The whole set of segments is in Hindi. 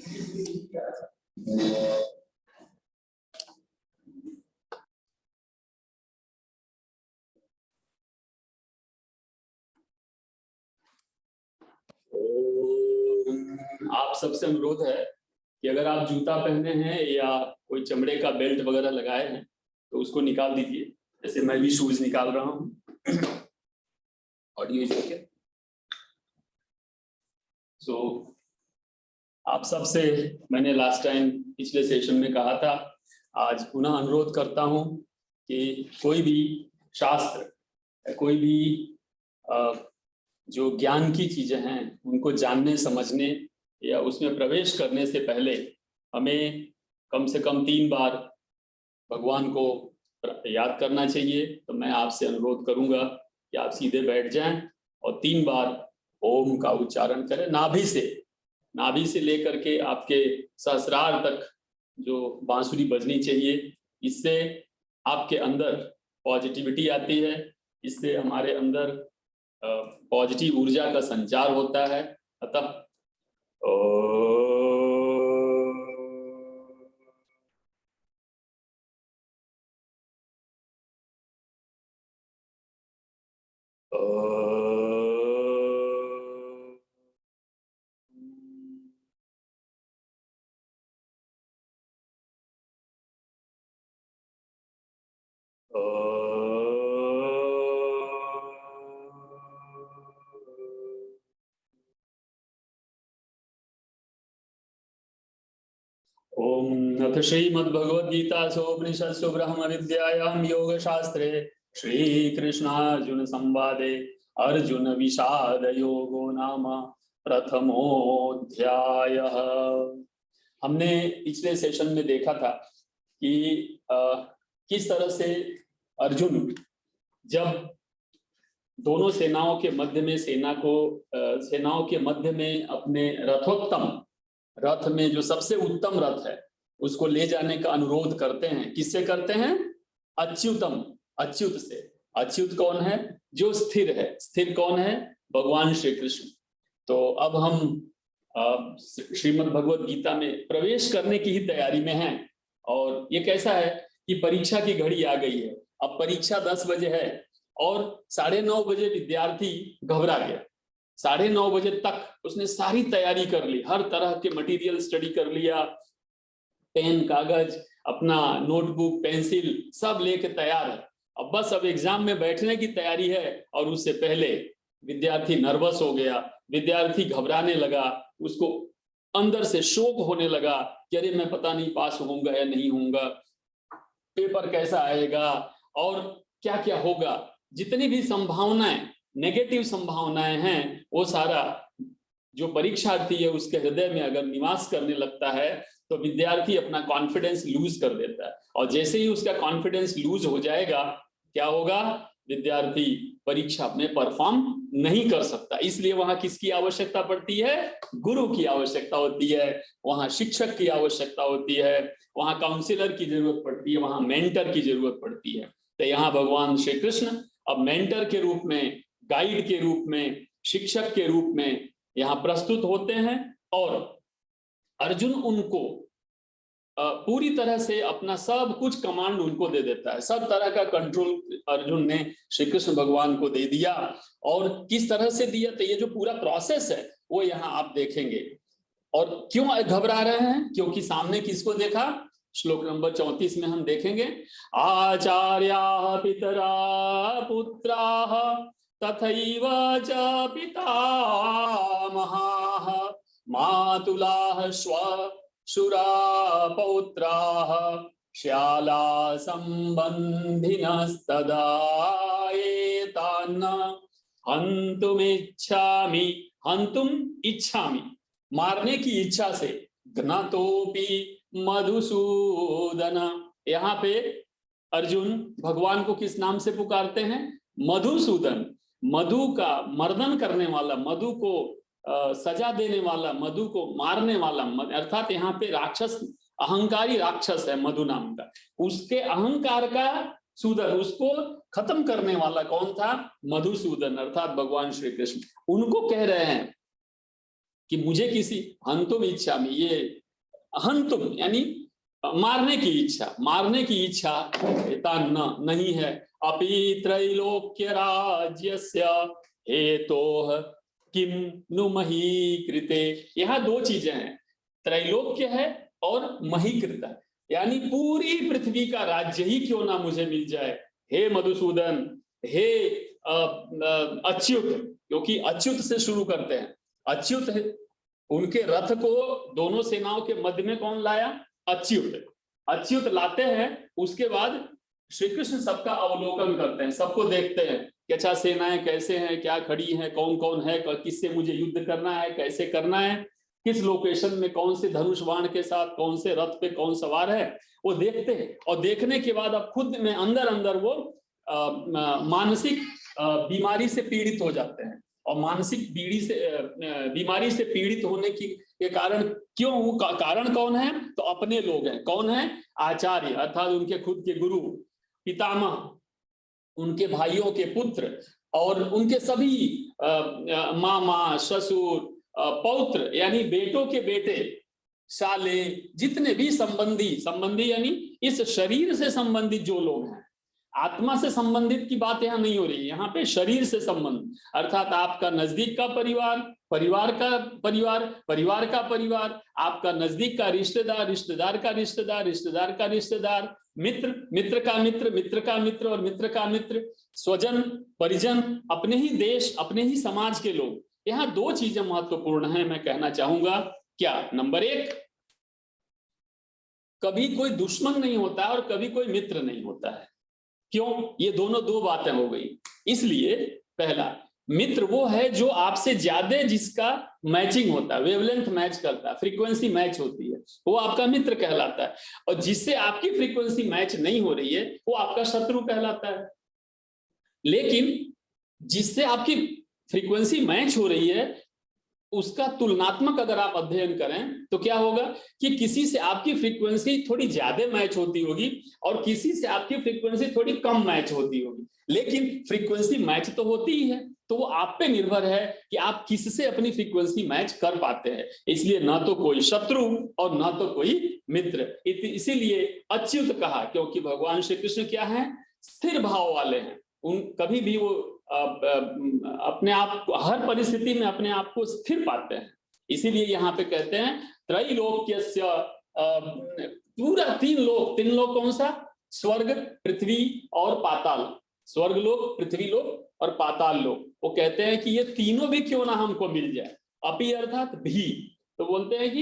आप सबसे अनुरोध है कि अगर आप जूता पहने हैं या कोई चमड़े का बेल्ट वगैरह लगाए हैं तो उसको निकाल दीजिए। जैसे मैं भी शूज निकाल रहा हूँ। Audio jacket. सो आप सबसे मैंने लास्ट टाइम पिछले सेशन में कहा था, आज पुनः अनुरोध करता हूँ कि कोई भी शास्त्र, कोई भी जो ज्ञान की चीजें हैं उनको जानने समझने या उसमें प्रवेश करने से पहले हमें कम से कम 3 बार भगवान को याद करना चाहिए। तो मैं आपसे अनुरोध करूंगा कि आप सीधे बैठ जाएं और 3 बार ओम का उच्चारण करें। नाभि से लेकर के आपके सहस्रार तक जो बांसुरी बजनी चाहिए, इससे आपके अंदर पॉजिटिविटी आती है, इससे हमारे अंदर पॉजिटिव ऊर्जा का संचार होता है। अतः ओम अथ श्रीमद्भगवद्गीतासु उपनिषत्सु ब्रह्म विद्यायां योगशास्त्रे श्रीकृष्णार्जुन संवादे अर्जुन विषाद योगो नाम प्रथमोऽध्यायः। हमने पिछले सेशन में देखा था कि किस तरह से अर्जुन जब दोनों सेनाओं के मध्य में सेनाओं के मध्य में अपने रथ में जो सबसे उत्तम रथ है उसको ले जाने का अनुरोध करते हैं। किससे करते हैं? अच्युत से। अच्युत कौन है? जो स्थिर है। स्थिर कौन है? भगवान श्री कृष्ण। तो अब हम श्रीमद् भगवद गीता में प्रवेश करने की ही तैयारी में हैं। और ये कैसा है कि परीक्षा की घड़ी आ गई है। अब परीक्षा 10 बजे है और 9:30 बजे विद्यार्थी घबरा गया। 9:30 बजे तक उसने सारी तैयारी कर ली, हर तरह के मटेरियल स्टडी कर लिया, पेन कागज अपना नोटबुक पेंसिल सब लेके तैयार है। अब एग्जाम में बैठने की तैयारी है और उससे पहले विद्यार्थी नर्वस हो गया, विद्यार्थी घबराने लगा, उसको अंदर से शोक होने लगा कि अरे मैं पता नहीं पास होऊंगा या नहीं होऊंगा, पेपर कैसा आएगा और क्या क्या होगा। जितनी भी संभावनाएं, नेगेटिव संभावनाएं हैं, वो सारा जो परीक्षार्थी है उसके हृदय में अगर निवास करने लगता है तो विद्यार्थी अपना कॉन्फिडेंस लूज कर देता है। और जैसे ही उसका कॉन्फिडेंस लूज हो जाएगा, क्या होगा? विद्यार्थी परीक्षा में परफॉर्म नहीं कर सकता। इसलिए वहां किसकी आवश्यकता पड़ती है? गुरु की आवश्यकता होती है, वहां शिक्षक की आवश्यकता होती है, वहां काउंसलर की जरूरत पड़ती है, वहां मेंटर की जरूरत पड़ती है। तो यहाँ भगवान श्री कृष्ण अब मेंटर के रूप में, गाइड के रूप में, शिक्षक के रूप में यहाँ प्रस्तुत होते हैं और अर्जुन उनको पूरी तरह से अपना सब कुछ कमांड उनको दे देता है। सब तरह का कंट्रोल अर्जुन ने श्री कृष्ण भगवान को दे दिया। और किस तरह से दिया, तो ये जो पूरा प्रोसेस है वो यहाँ आप देखेंगे। और क्यों घबरा रहे हैं? क्योंकि सामने किसको देखा? श्लोक नंबर 34 में हम देखेंगे, आचार्याः पितरा पुत्राः तथैव च पितामहाः मातुलाः श्वशुरा पौत्राः श्याला संबंधिनस्तदा एतान् हन्तुम इच्छामि, मारने की इच्छा से, घ्नतोपि मधुसूदन। यहाँ पे अर्जुन भगवान को किस नाम से पुकारते हैं? मधुसूदन। मधु का मर्दन करने वाला, मधु को सजा देने वाला, मधु को मारने वाला, अर्थात यहाँ पे राक्षस, अहंकारी राक्षस है मधु नाम का, उसके अहंकार का सूदन, उसको खत्म करने वाला कौन था? मधुसूदन, अर्थात भगवान श्री कृष्ण। उनको कह रहे हैं कि मुझे किसी हंतुम इच्छा में, ये हंतुम यानी मारने की इच्छा, मारने की इच्छा नहीं है। अपि त्रैलोक्य राज्यस्य हेतोः किम नु मही कृते। यहाँ दो चीजें हैं, त्रैलोक्य है और महीकृत, यानी पूरी पृथ्वी का राज्य ही क्यों ना मुझे मिल जाए। हे मधुसूदन, हे अच्युत, क्योंकि अच्युत से शुरू करते हैं। अच्युत है, उनके रथ को दोनों सेनाओं के मध्य में कौन लाया? अच्युत। अच्युत लाते हैं, उसके बाद श्री कृष्ण सबका अवलोकन करते हैं, सबको देखते हैं कि अच्छा सेनाएं कैसे हैं, क्या खड़ी हैं, कौन कौन है, किससे मुझे युद्ध करना है, कैसे करना है, किस लोकेशन में कौन से धनुष बाण के साथ, कौन से रथ पे कौन सवार है, वो देखते हैं। और देखने के बाद अब खुद में अंदर अंदर वो मानसिक बीमारी से पीड़ित हो जाते हैं। और मानसिक बीमारी से पीड़ित होने के कारण क्यों, कारण कौन है? तो अपने लोग हैं। कौन है? आचार्य, अर्थात उनके खुद के गुरु, पितामह, उनके भाइयों के पुत्र और उनके सभी मामा, ससुर, पौत्र यानी बेटों के बेटे, साले, जितने भी संबंधी यानी इस शरीर से संबंधित जो लोग हैं। आत्मा से संबंधित की बात यहाँ नहीं हो रही है, यहाँ पे शरीर से संबंध, अर्थात आपका नजदीक का परिवार, परिवार का परिवार, परिवार का परिवार, आपका नजदीक का रिश्तेदार, रिश्तेदार का रिश्तेदार, रिश्तेदार का रिश्तेदार, मित्र, मित्र का मित्र, मित्र का मित्र और मित्र का मित्र, स्वजन, परिजन, अपने ही देश, अपने ही समाज के लोग। यहाँ दो चीजें महत्वपूर्ण हैं, मैं कहना चाहूंगा। क्या? नंबर एक, कभी कोई दुश्मन नहीं होता और कभी कोई मित्र नहीं होता है। क्यों? ये दोनों दो बातें हो गई। इसलिए पहला, मित्र वो है जो आपसे ज्यादा जिसका मैचिंग होता है, वेवलेंथ मैच करता है, फ्रीक्वेंसी मैच होती है, वो आपका मित्र कहलाता है। और जिससे आपकी फ्रीक्वेंसी मैच नहीं हो रही है वो आपका शत्रु कहलाता है। लेकिन जिससे आपकी फ्रीक्वेंसी मैच हो रही है उसका तुलनात्मक अगर आप अध्ययन करें तो क्या होगा कि किसी से आपकी फ्रीक्वेंसी थोड़ी ज्यादा मैच होती होगी और किसी से आपकी फ्रीक्वेंसी थोड़ी कम मैच होती होगी, लेकिन फ्रीक्वेंसी मैच तो होती ही है। तो वो आप पे निर्भर है कि आप किससे अपनी फ्रीक्वेंसी मैच कर पाते हैं। इसलिए ना तो कोई शत्रु और ना तो कोई मित्र। इसीलिए अच्युत कहा, क्योंकि भगवान श्री कृष्ण क्या है? स्थिर भाव वाले हैं। उन कभी भी वो अपने आप को हर परिस्थिति में अपने आप को स्थिर पाते हैं। इसीलिए यहाँ पे कहते हैं त्रैलोक्यस्य, पूरा तीन लोक कौन सा? स्वर्ग, पृथ्वी और पाताल। स्वर्ग लोक, पृथ्वी लोक और पाताल लोक। वो कहते हैं कि ये तीनों भी क्यों ना हमको मिल जाए। अपि अर्थात भी, तो बोलते हैं कि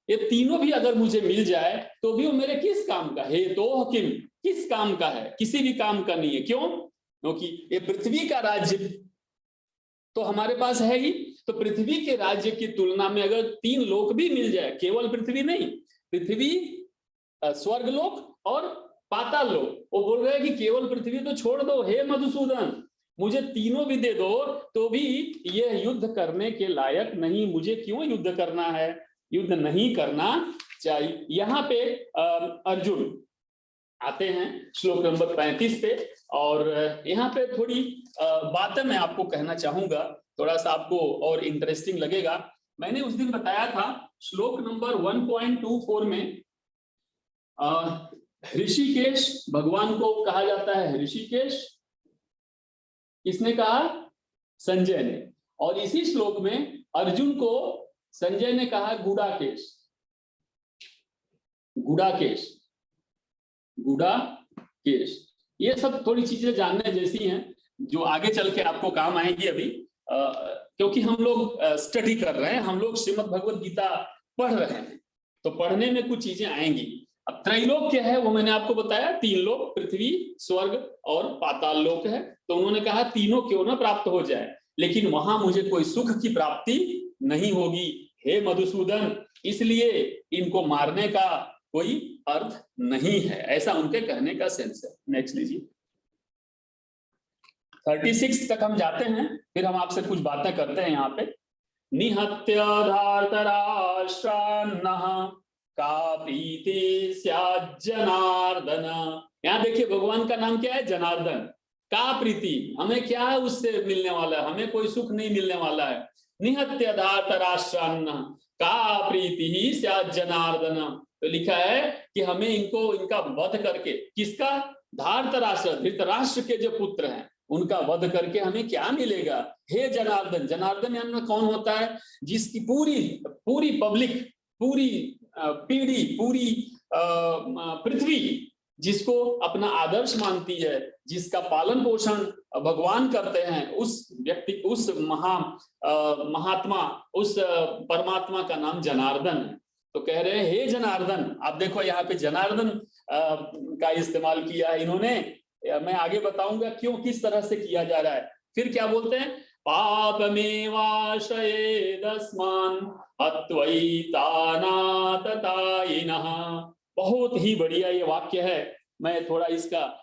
ये तीनों भी अगर मुझे मिल जाए तो भी वो मेरे किस काम का? हेतोः किम, किस काम का है? किसी भी काम का नहीं है। क्यों? क्योंकि ये पृथ्वी का राज्य तो हमारे पास है ही। तो पृथ्वी के राज्य की तुलना में अगर तीन लोक भी मिल जाए, केवल पृथ्वी नहीं, पृथ्वी, स्वर्ग लोक और पाताल लोक, वो बोल रहे हैं कि केवल पृथ्वी तो छोड़ दो, हे मधुसूदन, मुझे तीनों भी दे दो तो भी यह युद्ध करने के लायक नहीं। मुझे क्यों युद्ध करना है? युद्ध नहीं करना चाहिए। यहाँ पे अर्जुन आते हैं श्लोक नंबर 35 पे, और यहाँ पे थोड़ी बातें मैं आपको कहना चाहूंगा, थोड़ा सा आपको और इंटरेस्टिंग लगेगा। मैंने उस दिन बताया था श्लोक नंबर 1.24 में ऋषिकेश भगवान को कहा जाता है ऋषिकेश। किसने कहा? संजय ने। और इसी श्लोक में अर्जुन को संजय ने कहा गुड़ाकेश। गुड़ाकेश, गुड़ाकेश। ये सब थोड़ी चीजें जानने जैसी हैं जो आगे चल के आपको काम आएंगी अभी, क्योंकि हम लोग स्टडी कर रहे हैं, हम लोग श्रीमद् भगवद गीता पढ़ रहे हैं, तो पढ़ने में कुछ चीजें आएंगी। अब त्रैलोक्य है वो मैंने आपको बताया, तीन लोक, पृथ्वी, स्वर्ग और पाताल लोक है। तो उन्होंने कहा तीनों क्यों ना प्राप्त हो जाए, लेकिन वहां मुझे कोई सुख की प्राप्ति नहीं होगी हे मधुसूदन, इसलिए इनको मारने का कोई अर्थ नहीं है। ऐसा उनके कहने का सेंस है। नेक्स्ट लीजिए। 36 तक हम जाते हैं, फिर हम आपसे कुछ बातें करते हैं। यहाँ पे निहत्य धार्तराष्ट्रान्नः का प्रीति स्यात् जनार्दन। यहाँ देखिए भगवान का नाम क्या है? जनार्दन। का प्रीति, हमें क्या है उससे मिलने वाला है? हमें कोई सुख नहीं मिलने वाला है। निहत्य धार्तराष्ट्रान्न का प्रीति ही स्यात् जनार्दन। तो लिखा है कि हमें इनका वध करके, किसका? धार्तराष्ट्र, धृतराष्ट्र के जो पुत्र हैं उनका वध करके हमें क्या मिलेगा? हे जनार्दन। जनार्दन यानी कौन होता है? जिसकी पूरी पब्लिक, पूरी पीढ़ी, पूरी पृथ्वी जिसको अपना आदर्श मानती है, जिसका पालन पोषण भगवान करते हैं, उस व्यक्ति, उस महात्मा, उस परमात्मा का नाम जनार्दन है। तो कह रहे हैं हे जनार्दन। आप देखो यहाँ पे जनार्दन का इस्तेमाल किया है इन्होंने। मैं आगे बताऊंगा क्यों, किस तरह से किया जा रहा है। फिर क्या बोलते हैं? पापमेवाश्रयेदस्मान् अत्वैतानाततायिनः। बहुत ही बढ़िया ये वाक्य है। मैं थोड़ा इसका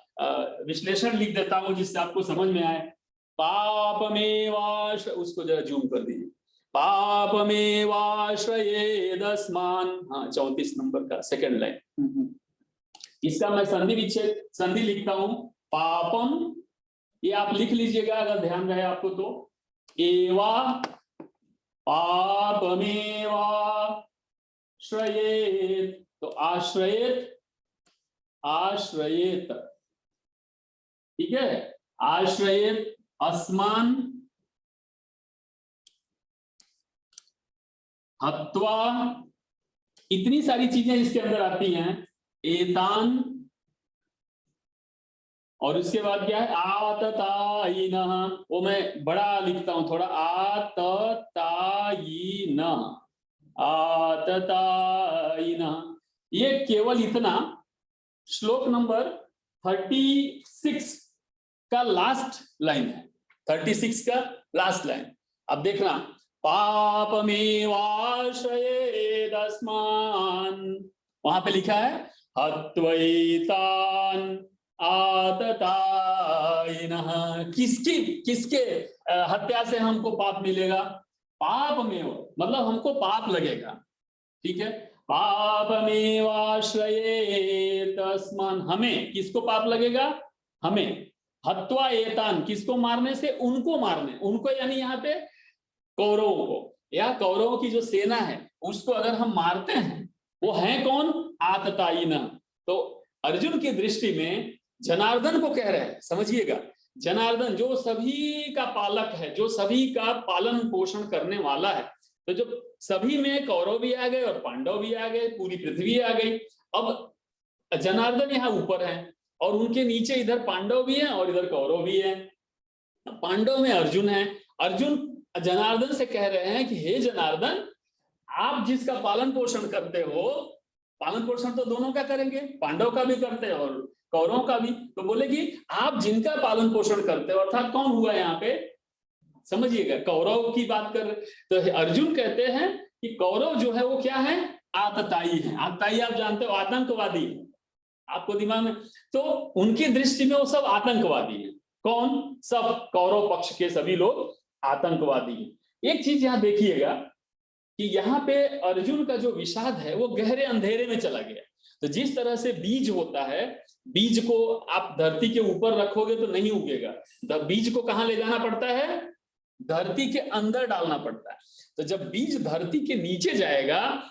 विश्लेषण लिख देता हूं जिससे आपको समझ में आए। उसको जरा जूम कर दीजिए। पापमेवाश्रयेदस्मान्, हाँ 34 नंबर का सेकंड लाइन। इसका मैं संधि लिखता हूं। पापम, ये आप लिख लीजिएगा अगर ध्यान रहे आपको तो। एवा पापमेवाश्रयेत, तो आश्रयेत, ठीक है। आश्रयेत अस्मान हत्वा, इतनी सारी चीजें इसके अंदर आती हैं। एतान, और उसके बाद क्या है? आततायिनः, वो मैं बड़ा लिखता हूं थोड़ा। आततायिनः, आततायिनः। ये केवल इतना श्लोक नंबर 36 का लास्ट लाइन है। 36 का लास्ट लाइन अब देखना। पापमेवाश्रयेदस्मान्, वहां पे लिखा है हत्वैतान् आततायिनः। किसके हत्या से हमको पाप मिलेगा? पापमेव, मतलब हमको पाप लगेगा, ठीक है। पापमेवाश्रयेदस्मान्, हमें किसको पाप लगेगा? हमें। हत्वा एतान, किसको मारने से? उनको मारने, उनको यानी यहाँ पे कौरवों को, या कौरवों की जो सेना है उसको अगर हम मारते हैं, वो है कौन? आततायिनः। तो अर्जुन की दृष्टि में जनार्दन को कह रहे हैं, समझिएगा। जनार्दन जो सभी का पालक है, जो सभी का पालन पोषण करने वाला है। तो जो सभी में कौरव भी आ गए और पांडव भी आ गए, पूरी पृथ्वी आ गई। अब जनार्दन यहाँ ऊपर है और उनके नीचे इधर पांडव भी हैं और इधर कौरव भी हैं। पांडव में अर्जुन है। अर्जुन जनार्दन से कह रहे हैं कि हे जनार्दन, आप जिसका पालन पोषण करते हो, पालन पोषण तो दोनों का करेंगे, पांडव का भी करते हैं और कौरवों का भी। तो बोले कि आप जिनका पालन पोषण करते हो, अर्थात कौन हुआ यहाँ पे? समझिएगा, कौरव की बात कर रहे। तो अर्जुन कहते हैं कि कौरव जो है वो क्या है? आतताई है। आतताई आप जानते हो, आतंकवादी, आपको दिमाग में। तो उनकी दृष्टि में वो सब आतंकवादी है। कौन? सब कौरव पक्ष के सभी लोग आतंकवादी हैं। एक चीज यहाँ देखिएगा कि यहाँ पे अर्जुन का जो विषाद है वो गहरे अंधेरे में चला गया। तो जिस तरह से बीज होता है, बीज को आप धरती के ऊपर रखोगे तो नहीं उगेगा। बीज को कहाँ ले जाना पड़ता है? धरती के अंदर डालना पड़ता है। तो जब बीज धरती के नीचे जाएगा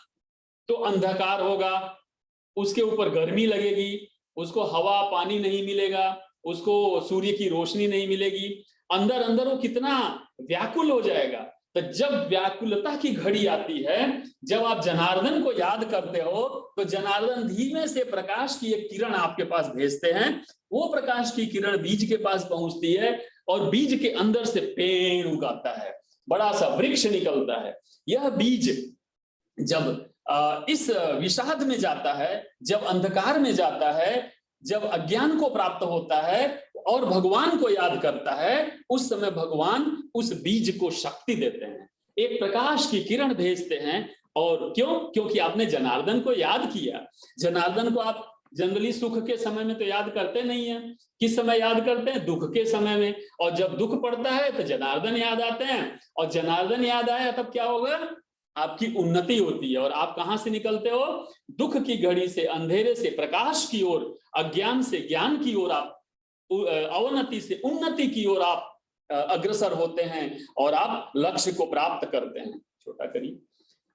तो अंधकार होगा, उसके ऊपर गर्मी लगेगी, उसको हवा पानी नहीं मिलेगा, उसको सूर्य की रोशनी नहीं मिलेगी, अंदर अंदर वो कितना व्याकुल हो जाएगा। तो जब व्याकुलता की घड़ी आती है, जब आप जनार्दन को याद करते हो, तो जनार्दन धीमे से प्रकाश की एक किरण आपके पास भेजते हैं। वो प्रकाश की किरण बीज के पास पहुंचती है और बीज के अंदर से पेड़ उगाता है, बड़ा सा वृक्ष निकलता है। यह बीज जब इस विषाद में जाता है, जब अंधकार में जाता है, जब अज्ञान को प्राप्त होता है और भगवान को याद करता है, उस समय भगवान उस बीज को शक्ति देते हैं, एक प्रकाश की किरण भेजते हैं। और क्यों? क्योंकि आपने जनार्दन को याद किया। जनार्दन को आप जनरली सुख के समय में तो याद करते नहीं है। किस समय याद करते हैं? दुख के समय में। और जब दुख पड़ता है तो जनार्दन याद आते हैं, और जनार्दन याद आया तब क्या होगा? आपकी उन्नति होती है। और आप कहां से निकलते हो? दुख की घड़ी से, अंधेरे से प्रकाश की ओर, अज्ञान से ज्ञान की ओर, आप अवनति से उन्नति की ओर आप अग्रसर होते हैं और आप लक्ष्य को प्राप्त करते हैं। छोटा करिए।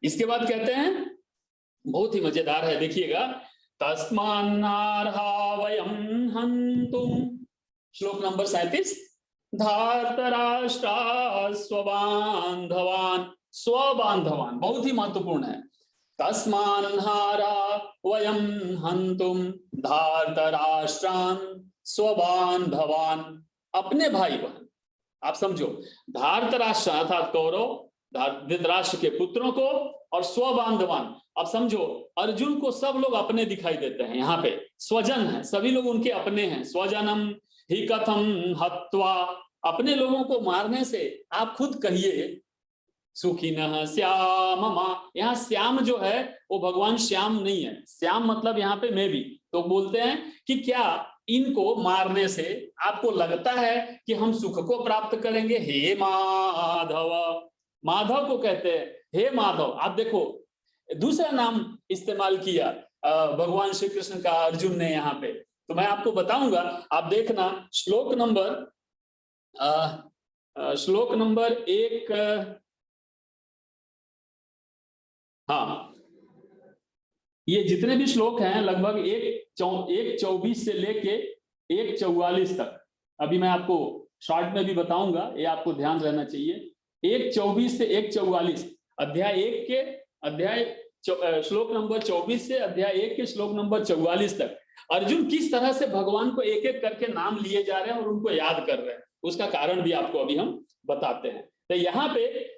इसके बाद कहते हैं, बहुत ही मजेदार है, देखिएगा, तस्मान्नार्हा वयं हन्तुम, श्लोक नंबर 37, धार्तराष्ट्रा स्वबान्धवान्, स्वबान्धवान् बहुत ही महत्वपूर्ण है। तस्मान्नार्हा वयं हन्तुम धार्तराष्ट्रान् स्वबान्धवान्, अपने भाई बहन, आप समझो, धार्तराष्ट्र अर्थात कौरव, धृतराष्ट्र के पुत्रों को, और स्वबान्धवान, अब समझो अर्जुन को सब लोग अपने दिखाई देते हैं, यहाँ पे स्वजन है, सभी लोग उनके अपने हैं। स्वजनम ही कथम हत्वा, अपने लोगों को मारने से आप खुद कहिए सुखिनः श्याममा, यहाँ श्याम जो है वो भगवान श्याम नहीं है, श्याम मतलब यहाँ पे मैं भी, तो बोलते हैं कि क्या इनको मारने से आपको लगता है कि हम सुख को प्राप्त करेंगे? हे माधव, माधव को कहते हैं हे माधव। आप देखो दूसरा नाम इस्तेमाल किया भगवान श्री कृष्ण का अर्जुन ने यहाँ पे, तो मैं आपको बताऊंगा, आप देखना श्लोक नंबर 1, हाँ, ये जितने भी श्लोक हैं लगभग 1:24 से लेके 1:44 तक, अभी मैं आपको शॉर्ट में भी बताऊंगा, ये आपको ध्यान रहना चाहिए। 1:24 से 1:44, श्लोक नंबर 24 से अध्याय 1 के श्लोक नंबर 44 तक अर्जुन किस तरह से भगवान को एक एक करके नाम लिए जा रहे हैं और उनको याद कर रहे हैं, उसका कारण भी आपको अभी हम बताते हैं। तो यहाँ पे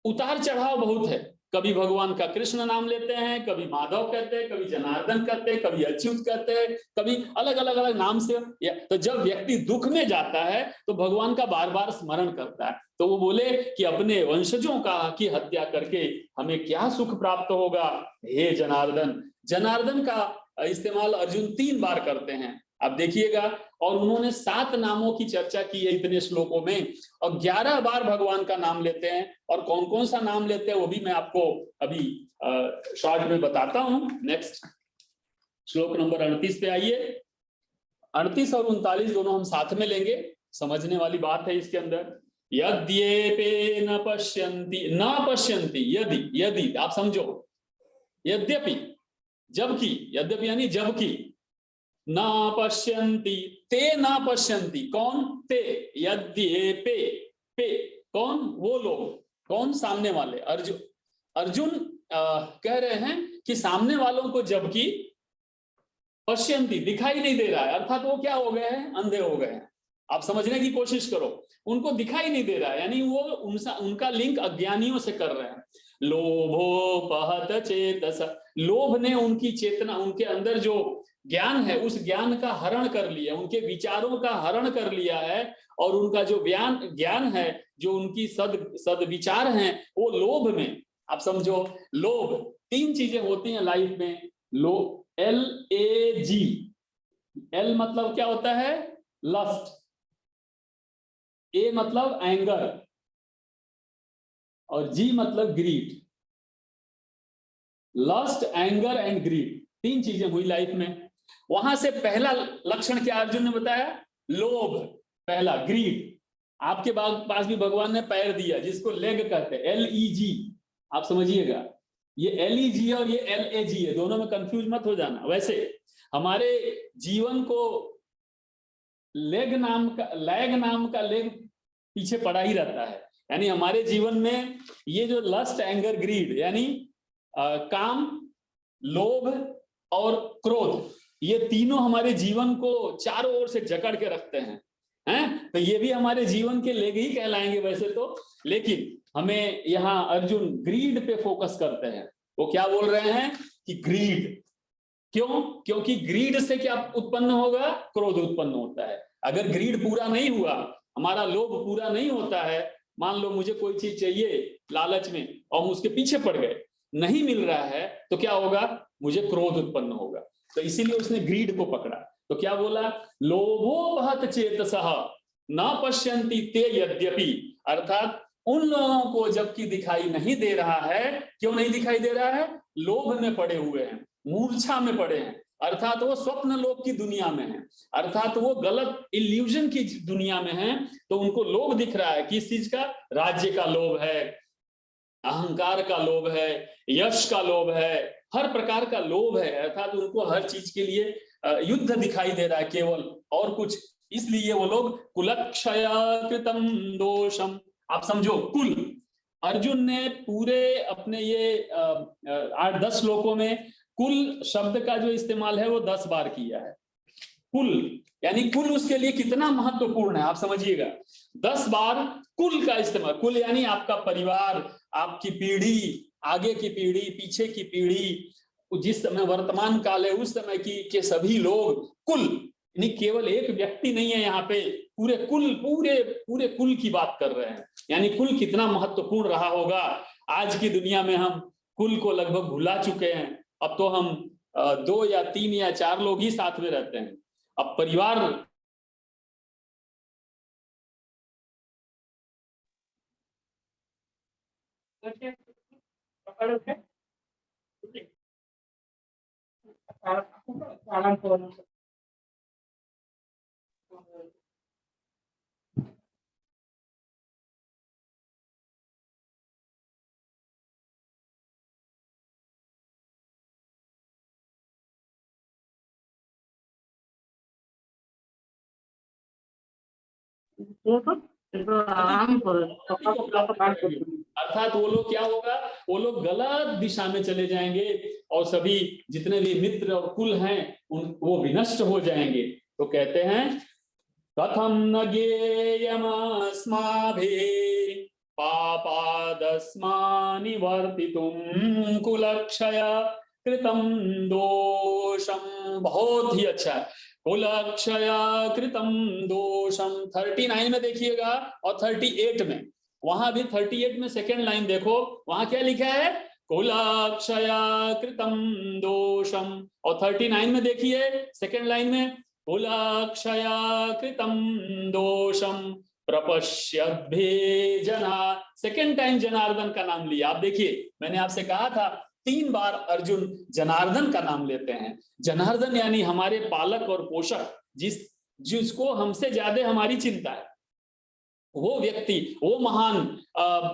उतार चढ़ाव बहुत है, कभी भगवान का कृष्ण नाम लेते हैं, कभी माधव कहते हैं, कभी जनार्दन कहते हैं, कभी अच्युत कहते हैं, कभी अलग अलग नाम से। तो जब व्यक्ति दुख में जाता है तो भगवान का बार बार स्मरण करता है, तो वो बोले कि अपने वंशजों का की हत्या करके हमें क्या सुख प्राप्त होगा, हे जनार्दन। जनार्दन का इस्तेमाल अर्जुन 3 बार करते हैं, आप देखिएगा, और उन्होंने 7 नामों की चर्चा की है इतने श्लोकों में, और 11 बार भगवान का नाम लेते हैं। और कौन कौन सा नाम लेते हैं वो भी मैं आपको अभी शॉर्ट में बताता हूं। नेक्स्ट श्लोक नंबर 38 पे आइए। 38 और 39 दोनों हम साथ में लेंगे, समझने वाली बात है इसके अंदर। यद्येपे न पश्यन्ति, यदि आप समझो, यद्यपि, जबकि, यद्यपि यानी जबकि, न पश्यन्ति, ते न पश्यन्ति, कौन? ते, यद्येपे, पे कौन? वो लोग, कौन? सामने वाले। अर्जुन कह रहे हैं कि सामने वालों को जबकि पश्यन्ति दिखाई नहीं दे रहा है, अर्थात वो क्या हो गए हैं? अंधे हो गए हैं। आप समझने की कोशिश करो, उनको दिखाई नहीं दे रहा है, यानी वो उनका लिंक अज्ञानियों से कर रहे हैं। लोभोपहत चेतस, लोभ ने उनकी चेतना, उनके अंदर जो ज्ञान है उस ज्ञान का हरण कर लिया, उनके विचारों का हरण कर लिया है, और उनका जो ज्ञान है, जो उनकी सद विचार हैं, वो लोभ में, आप समझो, लोभ 3 चीजें होती हैं लाइफ में। LAG, L मतलब क्या होता है? लस्ट, A मतलब एंगर, और G मतलब greed. Lust, anger and greed, 3 चीजें हुई लाइफ में। वहां से पहला लक्षण क्या अर्जुन ने बताया? लोभ, पहला। ग्रीड, आपके पास भी भगवान ने पैर दिया जिसको लेग कहते हैं, LEG, आप समझिएगा, ये LEG और ये LAG है, दोनों में कंफ्यूज मत हो जाना। वैसे हमारे जीवन को लैग नाम का लेग पीछे पड़ा ही रहता है, यानी हमारे जीवन में ये जो लस्ट, एंगर, ग्रीड, यानी काम, लोभ और क्रोध, ये तीनों हमारे जीवन को चारों ओर से जकड़ के रखते हैं, तो ये भी हमारे जीवन के लेग ही कहलाएंगे वैसे तो, लेकिन हमें यहाँ अर्जुन ग्रीड पे फोकस करते हैं। वो क्या बोल रहे हैं कि ग्रीड, क्यों? क्योंकि ग्रीड से क्या उत्पन्न होगा? क्रोध उत्पन्न होता है। अगर ग्रीड पूरा नहीं हुआ, हमारा लोभ पूरा नहीं होता है, मान लो मुझे कोई चीज चाहिए लालच में और हम उसके पीछे पड़ गए, नहीं मिल रहा है, तो क्या होगा? मुझे क्रोध उत्पन्न होगा। तो इसीलिए उसने ग्रीड को पकड़ा। तो क्या बोला? लोभोपहत चेतसः न पश्यन्ति ते यद्यपि, अर्थात उन लोगों को जबकि दिखाई नहीं दे रहा है। क्यों नहीं दिखाई दे रहा है? लोभ में पड़े हुए हैं, मूर्छा में पड़े हैं, अर्थात वो स्वप्न लोक की दुनिया में है, अर्थात वो गलत इल्यूजन की दुनिया में है। तो उनको लोभ दिख रहा है, किस चीज का? राज्य का लोभ है, अहंकार का लोभ है, यश का लोभ है, हर प्रकार का लोभ है। अर्थात उनको हर चीज के लिए युद्ध दिखाई दे रहा है केवल, और कुछ। इसलिए वो लोग कुलक्षय कृतम दोषम, आप समझो कुल। अर्जुन ने पूरे अपने ये 8-10 श्लोकों में कुल शब्द का जो इस्तेमाल है वो 10 बार किया है। कुल यानी कुल उसके लिए कितना महत्वपूर्ण है आप समझिएगा। 10 बार कुल का इस्तेमाल। कुल यानी आपका परिवार, आपकी पीढ़ी, आगे की पीढ़ी, पीछे की पीढ़ी, जिस समय वर्तमान काल है उस समय की के सभी लोग। कुल यानी केवल एक व्यक्ति नहीं है यहाँ पे, पूरे कुल, पूरे कुल की बात कर रहे हैं। यानी कुल कितना महत्वपूर्ण रहा होगा। आज की दुनिया में हम कुल को लगभग भुला चुके हैं। अब तो हम 2 या 3 या 4 लोग ही साथ में रहते हैं। अब परिवार अर्थात वो लोग क्या होगा, वो लोग गलत दिशा में चले जाएंगे और सभी जितने भी मित्र और कुल हैं वो विनष्ट हो जाएंगे। तो कहते हैं कथम न ज्ञेयमस्माभिः पापादस्मानिवर्तितुं कुलक्षय कृतं दोषम। बहुत ही अच्छा है, कुलक्षय कृतं दोषम। 39 में देखिएगा और 38 में, वहां भी 38 में सेकेंड लाइन देखो, वहां क्या लिखा है? कुलक्षय कृतं दोषम। और 39 में देखिए सेकेंड लाइन में, कुलक्षय कृतं दोषम प्रपश्यद्भि जना। सेकेंड टाइम जनार्दन का नाम लिया। आप देखिए, मैंने आपसे कहा था 3 बार अर्जुन जनार्दन का नाम लेते हैं। जनार्दन यानी हमारे पालक और पोषक, जिसको हमसे ज्यादा हमारी चिंता है, वो व्यक्ति, वो महान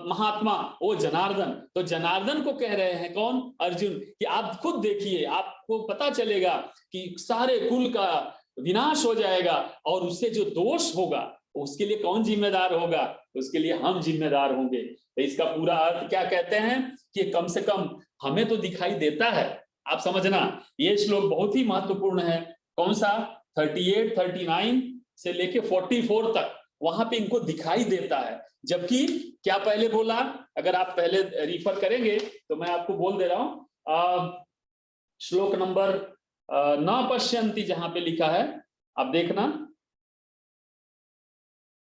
महात्मा, वो जनार्दन। तो जनार्दन को कह रहे हैं कौन? अर्जुन। कि आप खुद देखिए, आपको पता चलेगा कि सारे कुल का विनाश हो जाएगा और उससे जो दोष होगा उसके लिए कौन जिम्मेदार होगा? उसके लिए हम जिम्मेदार होंगे। तो इसका पूरा अर्थ क्या कहते हैं कि कम से कम हमें तो दिखाई देता है। आप समझना, ये श्लोक बहुत ही महत्वपूर्ण है। कौन सा? 38, 39 से लेके 44 तक, वहां पे इनको दिखाई देता है। जबकि क्या पहले बोला, अगर आप पहले रिफर करेंगे तो मैं आपको बोल दे रहा हूं, श्लोक नंबर न पश्यन्ति जहां पे लिखा है, आप देखना।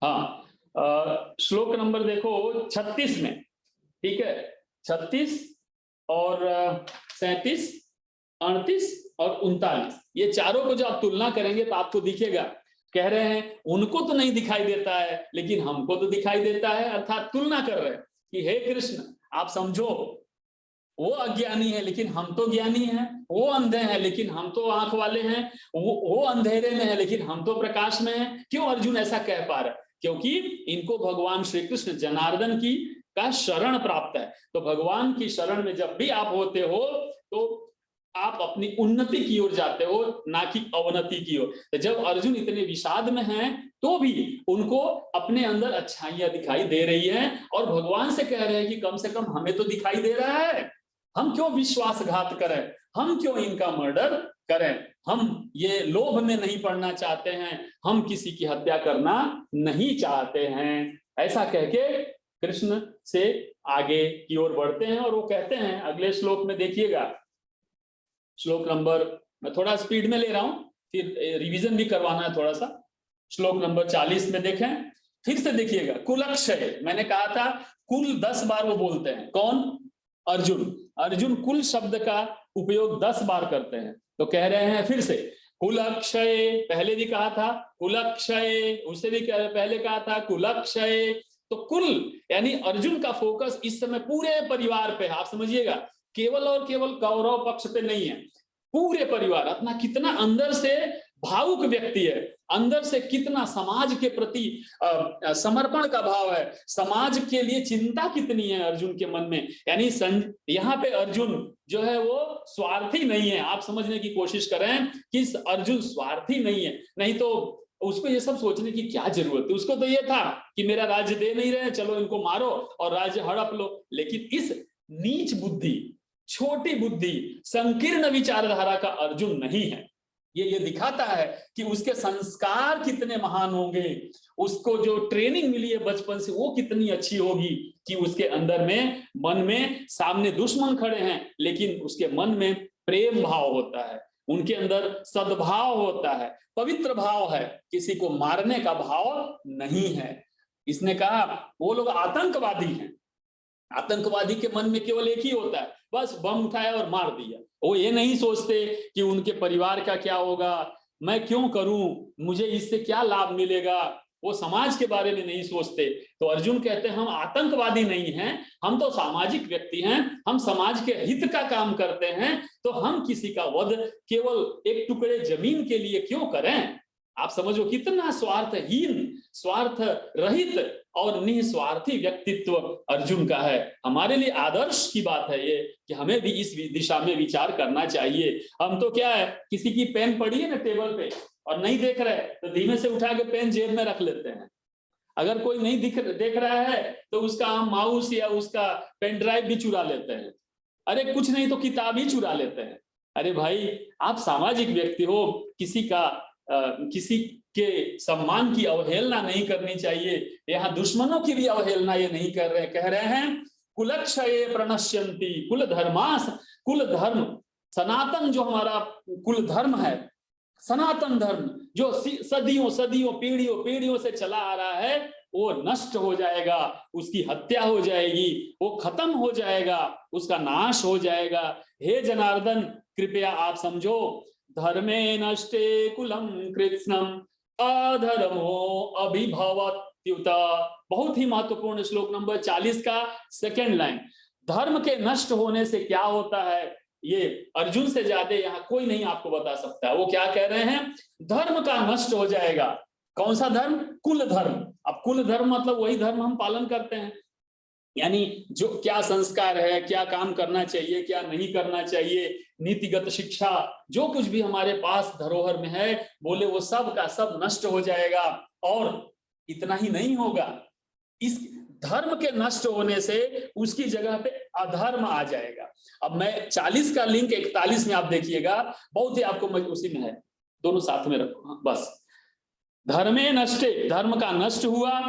हाँ, श्लोक नंबर देखो 36 में, ठीक है, 36 और 37, 38 और 39, ये चारों को जो आप तुलना करेंगे तो आपको दिखेगा। कह रहे हैं उनको तो नहीं दिखाई देता है लेकिन हमको तो दिखाई देता है। अर्थात तुलना कर रहे हैं कि हे कृष्ण, आप समझो, वो अज्ञानी है लेकिन हम तो ज्ञानी हैं, वो अंधे हैं लेकिन हम तो आंख वाले हैं, वो अंधेरे में है लेकिन हम तो प्रकाश में हैं। क्यों अर्जुन ऐसा कह पा रहा है? क्योंकि इनको भगवान श्री कृष्ण जनार्दन की का शरण प्राप्त है। तो भगवान की शरण में जब भी आप होते हो तो आप अपनी उन्नति की ओर जाते हो, ना कि अवनति की ओर। तो जब अर्जुन इतने विषाद में हैं तो भी उनको अपने अंदर अच्छाइयां दिखाई दे रही हैं और भगवान से कह रहे हैं कि कम से कम हमें तो दिखाई दे रहा है, हम क्यों विश्वासघात करें, हम क्यों इनका मर्डर करें, हम ये लोभ में नहीं पड़ना चाहते हैं, हम किसी की हत्या करना नहीं चाहते हैं। ऐसा कह के कृष्ण से आगे की ओर बढ़ते हैं और वो कहते हैं अगले श्लोक में, देखिएगा श्लोक नंबर, मैं थोड़ा स्पीड में ले रहा हूं, फिर रिवीजन भी करवाना है थोड़ा सा। श्लोक नंबर 40 में देखें, फिर से देखिएगा, कुलक्षय, मैंने कहा था कुल 10 बार वो बोलते हैं। कौन? अर्जुन। अर्जुन कुल शब्द का उपयोग 10 बार करते हैं। तो कह रहे हैं फिर से कुलक्षय, पहले भी कहा था कुलक्षय, उससे भी पहले कहा था कुलक्षय। तो कुल यानी अर्जुन का फोकस इस समय पूरे परिवार पे है। आप समझिएगा, केवल और केवल कौरव पक्ष पे नहीं है, पूरे परिवार, अपना कितना अंदर से भावुक व्यक्ति है, अंदर से कितना समाज के प्रति समर्पण का भाव है, समाज के लिए चिंता कितनी है अर्जुन के मन में। यानी यहाँ पे अर्जुन जो है वो स्वार्थी नहीं है। आप समझने की कोशिश करें कि अर्जुन स्वार्थी नहीं है, नहीं तो उसको ये सब सोचने की क्या जरूरत है। उसको तो ये था कि मेरा राज्य दे नहीं रहे, चलो इनको मारो और राज्य हड़प लो। लेकिन इस नीच बुद्धि, छोटी बुद्धि, संकीर्ण विचारधारा का अर्जुन नहीं है। ये दिखाता है कि उसके संस्कार कितने महान होंगे, उसको जो ट्रेनिंग मिली है बचपन से वो कितनी अच्छी होगी कि उसके अंदर में, मन में सामने दुश्मन खड़े हैं लेकिन उसके मन में प्रेम भाव होता है, उनके अंदर सद्भाव होता है, पवित्र भाव है, किसी को मारने का भाव नहीं है। इसने कहा वो लोग आतंकवादी हैं, आतंकवादी के मन में केवल एक ही होता है, बस बम उठाया और मार दिया। वो ये नहीं सोचते कि उनके परिवार का क्या होगा, मैं क्यों करूं, मुझे इससे क्या लाभ मिलेगा, वो समाज के बारे में नहीं सोचते। तो अर्जुन कहते हैं हम आतंकवादी नहीं हैं, हम तो सामाजिक व्यक्ति हैं, हम समाज के हित का काम करते हैं, तो हम किसी का वध केवल एक टुकड़े जमीन के लिए क्यों करें। आप समझो कितना स्वार्थहीन, स्वार्थ रहित और निस्वार्थी व्यक्तित्व अर्जुन का है। हमारे लिए आदर्श की बात है ये कि हमें भी इस दिशा में विचार करना चाहिए। हम तो क्या है, किसी की पेन पड़ी है ना टेबल पे और नहीं देख रहे तो धीमे से उठा के पेन जेब में रख लेते हैं। अगर कोई नहीं देख रहा है तो उसका हम माउस या उसका पेन ड्राइव भी चुरा लेते हैं। अरे कुछ नहीं तो किताब ही चुरा लेते हैं। अरे भाई आप सामाजिक व्यक्ति हो, किसी के सम्मान की अवहेलना नहीं करनी चाहिए। यहाँ दुश्मनों की भी अवहेलना ये नहीं कर रहे, कह रहे हैं कुलक्षये प्रणश्यन्ति कुल धर्मास, कुल धर्म सनातन जो हमारा कुल धर्म है, सनातन धर्म जो सदियों सदियों पीढ़ियों पीढ़ियों से चला आ रहा है वो नष्ट हो जाएगा, उसकी हत्या हो जाएगी, वो खत्म हो जाएगा, उसका नाश हो जाएगा। हे जनार्दन कृपया आप समझो, धर्मे नष्टे कुलम कृत्स्नम अधर्मो अभिभवत्युत। बहुत ही महत्वपूर्ण श्लोक नंबर 40 का सेकंड लाइन। धर्म के नष्ट होने से क्या होता है ये अर्जुन से ज्यादा यहाँ कोई नहीं आपको बता सकता। वो क्या कह रहे हैं, धर्म का नष्ट हो जाएगा। कौन सा धर्म? कुल धर्म। अब कुल धर्म मतलब वही धर्म हम पालन करते हैं, यानी जो क्या संस्कार है, क्या काम करना चाहिए, क्या नहीं करना चाहिए, नीतिगत शिक्षा, जो कुछ भी हमारे पास धरोहर में है, बोले वो सब का सब नष्ट हो जाएगा। और इतना ही नहीं होगा, इस धर्म के नष्ट होने से उसकी जगह पे अधर्म आ जाएगा। अब मैं 40 का लिंक 41 में आप देखिएगा, बहुत ही आपको उसी में है, दोनों साथ में रखो बस। धर्मे नष्टे, धर्म का नष्ट हुआ,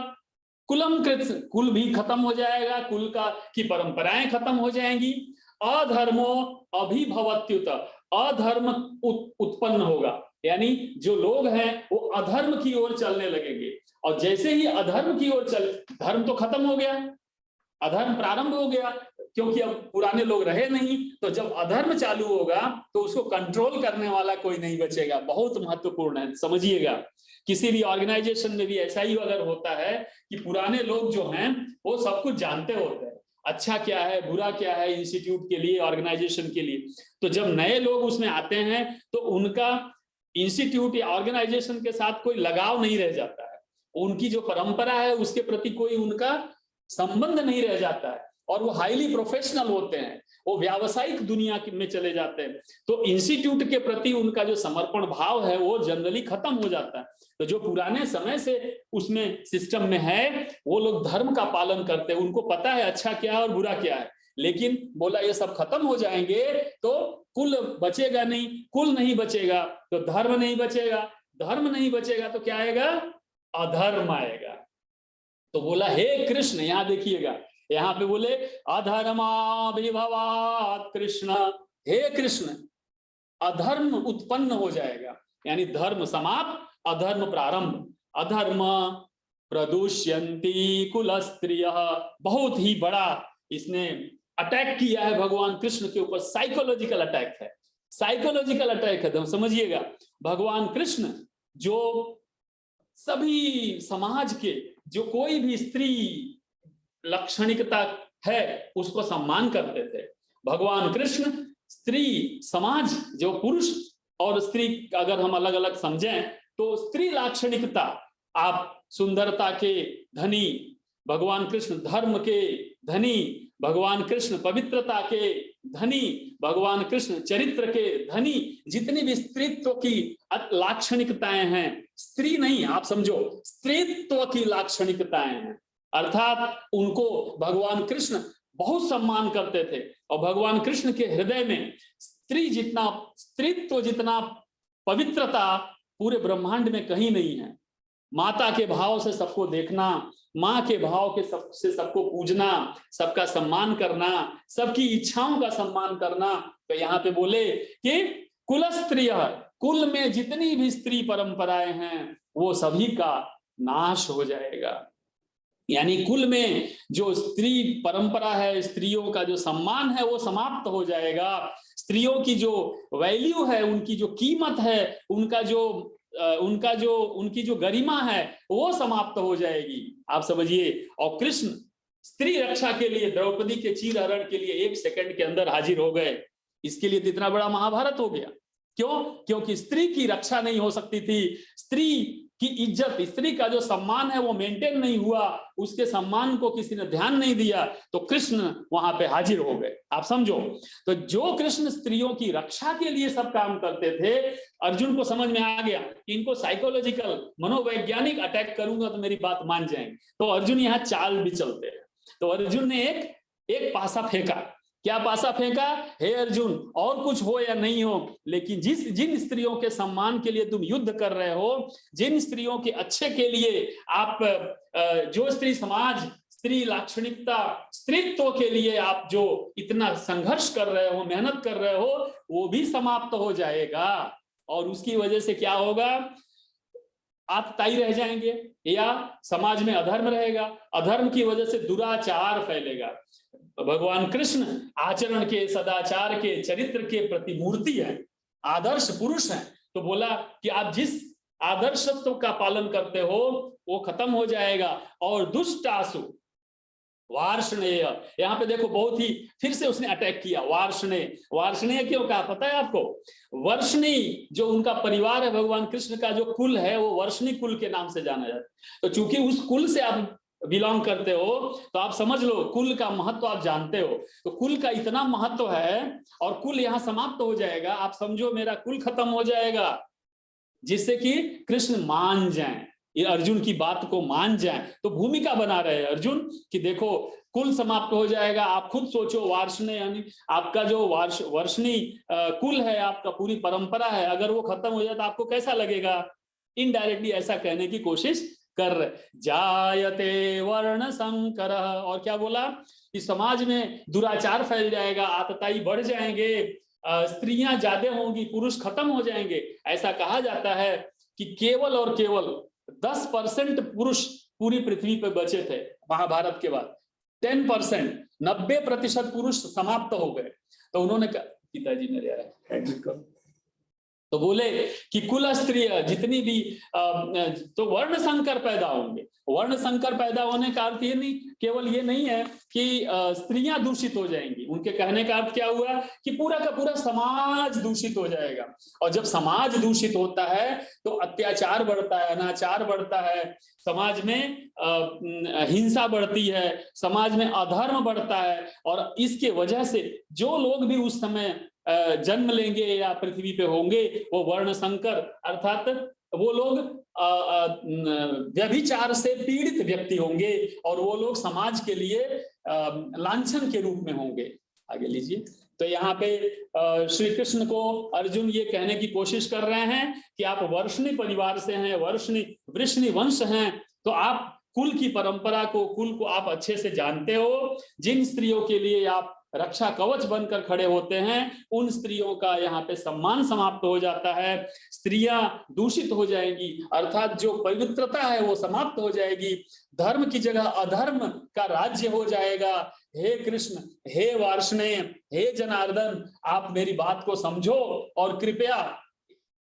कुलम कृत, कुल भी खत्म हो जाएगा, कुल का की परंपराएं खत्म हो जाएंगी। अधर्मो अभिभवत्युत, अधर्म उत्पन्न होगा, यानी जो लोग हैं वो अधर्म की ओर चलने लगेंगे। और जैसे ही अधर्म की ओर चल, धर्म तो खत्म हो गया, अधर्म प्रारंभ हो गया, क्योंकि अब पुराने लोग रहे नहीं, तो जब अधर्म चालू होगा तो उसको कंट्रोल करने वाला कोई नहीं बचेगा। बहुत महत्वपूर्ण है, समझिएगा। किसी भी ऑर्गेनाइजेशन में भी ऐसा ही अगर होता है कि पुराने लोग जो हैं वो सब कुछ जानते होते हैं, अच्छा क्या है बुरा क्या है इंस्टीट्यूट के लिए, ऑर्गेनाइजेशन के लिए, तो जब नए लोग उसमें आते हैं तो उनका इंस्टीट्यूट या ऑर्गेनाइजेशन के साथ कोई लगाव नहीं रह जाता है, उनकी जो परंपरा है उसके प्रति कोई उनका संबंध नहीं रह जाता है, और वो हाईली प्रोफेशनल होते हैं, वो व्यावसायिक दुनिया में चले जाते हैं। तो इंस्टीट्यूट के प्रति उनका जो समर्पण भाव है वो जनरली खत्म हो जाता है। तो जो पुराने समय से उसमें सिस्टम में है वो लोग धर्म का पालन करते हैं, उनको पता है अच्छा क्या है और बुरा क्या है। लेकिन बोला ये सब खत्म हो जाएंगे तो कुल बचेगा नहीं, कुल नहीं बचेगा तो धर्म नहीं बचेगा, धर्म नहीं बचेगा तो क्या आएगा? अधर्म आएगा। तो बोला हे कृष्ण, यहां देखिएगा, यहाँ पे बोले अधर्माभिभवात् कृष्ण, हे कृष्ण अधर्म उत्पन्न हो जाएगा, यानी धर्म समाप्त अधर्म प्रारंभ। अधर्म प्रदुष्यन्ति कुलस्त्रियः, बहुत ही बड़ा इसने अटैक किया है भगवान कृष्ण के ऊपर, साइकोलॉजिकल अटैक है, साइकोलॉजिकल अटैक है। तो समझिएगा भगवान कृष्ण जो सभी समाज के जो कोई भी स्त्री लक्षणिकता है उसको सम्मान करते थे, भगवान कृष्ण स्त्री समाज जो पुरुष और स्त्री अगर हम अलग अलग समझें तो स्त्री लाक्षणिकता, आप सुंदरता के धनी, भगवान कृष्ण धर्म के धनी, भगवान कृष्ण पवित्रता के धनी, भगवान कृष्ण चरित्र के धनी, जितनी भी स्त्रीत्व की लाक्षणिकताएं हैं, स्त्री नहीं, आप समझो स्त्रीत्व की लाक्षणिकताएं हैं, अर्थात उनको भगवान कृष्ण बहुत सम्मान करते थे। और भगवान कृष्ण के हृदय में स्त्री जितना, स्त्रीत्व जितना पवित्रता पूरे ब्रह्मांड में कहीं नहीं है। माता के भाव से सबको देखना, माँ के भाव के से सबको पूजना, सबका सम्मान करना, सबकी इच्छाओं का सम्मान करना। तो यहाँ पे बोले कि कुल स्त्रिय, कुल में जितनी भी स्त्री परंपराएं हैं वो सभी का नाश हो जाएगा। यानी कुल में जो स्त्री परंपरा है, स्त्रियों का जो सम्मान है वो समाप्त हो जाएगा। स्त्रियों की जो वैल्यू है, उनकी जो कीमत है, उनकी जो गरिमा है वो समाप्त हो जाएगी, आप समझिए। और कृष्ण स्त्री रक्षा के लिए द्रौपदी के चीरहरण के लिए 1 सेकंड के अंदर हाजिर हो गए। इसके लिए तो इतना बड़ा महाभारत हो गया। क्यों? क्योंकि स्त्री की रक्षा नहीं हो सकती थी, स्त्री की इज्जत, स्त्री का जो सम्मान है वो मेंटेन नहीं हुआ, उसके सम्मान को किसी ने ध्यान नहीं दिया, तो कृष्ण वहां पे हाजिर हो गए, आप समझो। तो जो कृष्ण स्त्रियों की रक्षा के लिए सब काम करते थे, अर्जुन को समझ में आ गया कि इनको साइकोलॉजिकल मनोवैज्ञानिक अटैक करूंगा तो मेरी बात मान जाएंगे, तो अर्जुन यहाँ चाल भी चलते हैं। तो अर्जुन ने एक पासा फेंका। क्या पासा फेंका? हे अर्जुन, और कुछ हो या नहीं हो, लेकिन जिन स्त्रियों के सम्मान के लिए तुम युद्ध कर रहे हो, जिन स्त्रियों के अच्छे के लिए आप, जो स्त्री समाज, स्त्री लाक्षणिकता, स्त्रीत्व के लिए आप जो इतना संघर्ष कर रहे हो, मेहनत कर रहे हो, वो भी समाप्त हो जाएगा। और उसकी वजह से क्या होगा? आप ताई रह जाएंगे, या समाज में अधर्म रहेगा, अधर्म की वजह से दुराचार फैलेगा। भगवान कृष्ण आचरण के, सदाचार के, चरित्र के प्रतिमूर्ति है, आदर्श पुरुष हैं। तो बोला कि आप जिस आदर्शत्व का पालन करते हो वो खत्म हो जाएगा। और दुष्टासु वार्ष्णेय, यहाँ पे देखो बहुत ही फिर से उसने अटैक किया। वार्ष्णेय, वार्ष्णेय क्यों कहा पता है आपको? वर्ष्णी, जो उनका परिवार है, भगवान कृष्ण का जो कुल है वो वर्ष्णी कुल के नाम से जाना जाता है। तो चूंकि उस कुल से आप बिलोंग करते हो तो आप समझ लो कुल का महत्व आप जानते हो। तो कुल का इतना महत्व है, और कुल यहाँ समाप्त हो जाएगा, आप समझो मेरा कुल खत्म हो जाएगा, जिससे कि कृष्ण मान जाएं, ये अर्जुन की बात को मान जाएं। तो भूमिका बना रहे अर्जुन कि देखो कुल समाप्त हो जाएगा। आप खुद सोचो, वार्ष्णेय यानी आपका जो वर्षणी कुल है, आपका पूरी परंपरा है, अगर वो खत्म हो जाए तो आपको कैसा लगेगा? इनडायरेक्टली ऐसा कहने की कोशिश कर रहे। जायते वर्ण संकर, और क्या बोला कि समाज में दुराचार फैल जाएगा, आतताई बढ़ जाएंगे, स्त्रियां ज्यादा होंगी, पुरुष खत्म हो जाएंगे। ऐसा कहा जाता है कि केवल और केवल 10% पुरुष पूरी पृथ्वी पर बचे थे महाभारत के बाद। 10%, 90% पुरुष समाप्त हो गए। तो उन्होंने कहा, पिताजी मेरे आए, तो बोले कि कुल स्त्रिय जितनी भी तो वर्ण संकर पैदा होंगे। वर्ण संकर पैदा होने का अर्थ ये नहीं, केवल ये नहीं है कि स्त्रियां दूषित हो जाएंगी। उनके कहने का अर्थ क्या हुआ कि पूरा का पूरा समाज दूषित हो जाएगा। और जब समाज दूषित होता है तो अत्याचार बढ़ता है, अनाचार बढ़ता है, समाज में हिंसा बढ़ती है, समाज में अधर्म बढ़ता है। और इसके वजह से जो लोग भी उस समय जन्म लेंगे या पृथ्वी पे होंगे वो वर्ण संकर, अर्थात वो लोग व्यभिचार से पीड़ित व्यक्ति होंगे, और वो लोग समाज के लिए लांछन के रूप में होंगे। आगे लीजिए। तो यहाँ पे श्री कृष्ण को अर्जुन ये कहने की कोशिश कर रहे हैं कि आप वर्ष्णी परिवार से हैं, वृष्णी वंश हैं, तो आप कुल की परंपरा को, कुल को आप अच्छे से जानते हो। जिन स्त्रियों के लिए आप रक्षा कवच बनकर खड़े होते हैं, उन स्त्रियों का यहाँ पे सम्मान समाप्त हो जाता है। स्त्रियां दूषित हो जाएंगी, अर्थात जो पवित्रता है वो समाप्त हो जाएगी। धर्म की जगह अधर्म का राज्य हो जाएगा। हे कृष्ण, हे वार्ष्णेय, हे जनार्दन, आप मेरी बात को समझो और कृपया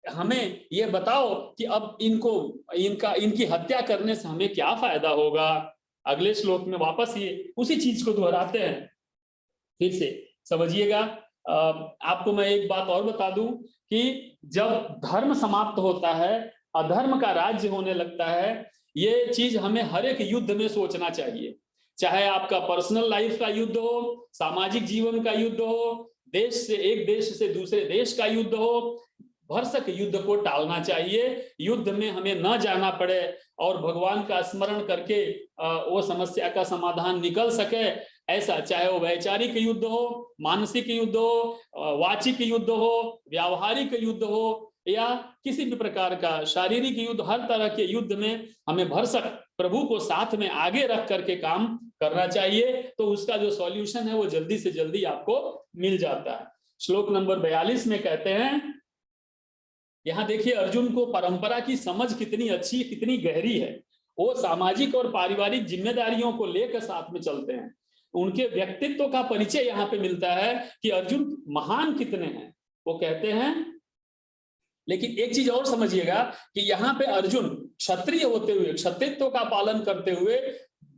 हमें ये बताओ कि अब इनकी हत्या करने से हमें क्या फायदा होगा। अगले श्लोक में वापस ये उसी चीज को दोहराते हैं, फिर से समझिएगा। आपको मैं एक बात और बता दूं कि जब धर्म समाप्त होता है, अधर्म का राज्य होने लगता है, ये चीज हमें हर एक युद्ध में सोचना चाहिए। चाहे आपका पर्सनल लाइफ का युद्ध हो, सामाजिक जीवन का युद्ध हो, देश से एक देश से दूसरे देश का युद्ध हो, भरसक युद्ध को टालना चाहिए। युद्ध में हमें न जाना पड़े और भगवान का स्मरण करके वो समस्या का समाधान निकल सके, ऐसा, चाहे वो वैचारिक युद्ध हो, मानसिक युद्ध हो, वाचिक युद्ध हो, व्यावहारिक युद्ध हो, या किसी भी प्रकार का शारीरिक युद्ध, हर तरह के युद्ध में हमें भरसक प्रभु को साथ में आगे रख करके काम करना चाहिए, तो उसका जो सॉल्यूशन है वो जल्दी से जल्दी आपको मिल जाता है। श्लोक नंबर 42 में कहते हैं, यहाँ देखिए अर्जुन को परंपरा की समझ कितनी अच्छी, कितनी गहरी है। वो सामाजिक और पारिवारिक जिम्मेदारियों को लेकर साथ में चलते हैं। उनके व्यक्तित्व का परिचय यहाँ पे मिलता है कि अर्जुन महान कितने हैं। वो कहते हैं, लेकिन एक चीज और समझिएगा कि यहाँ पे अर्जुन क्षत्रिय होते हुए, क्षत्रित्व का पालन करते हुए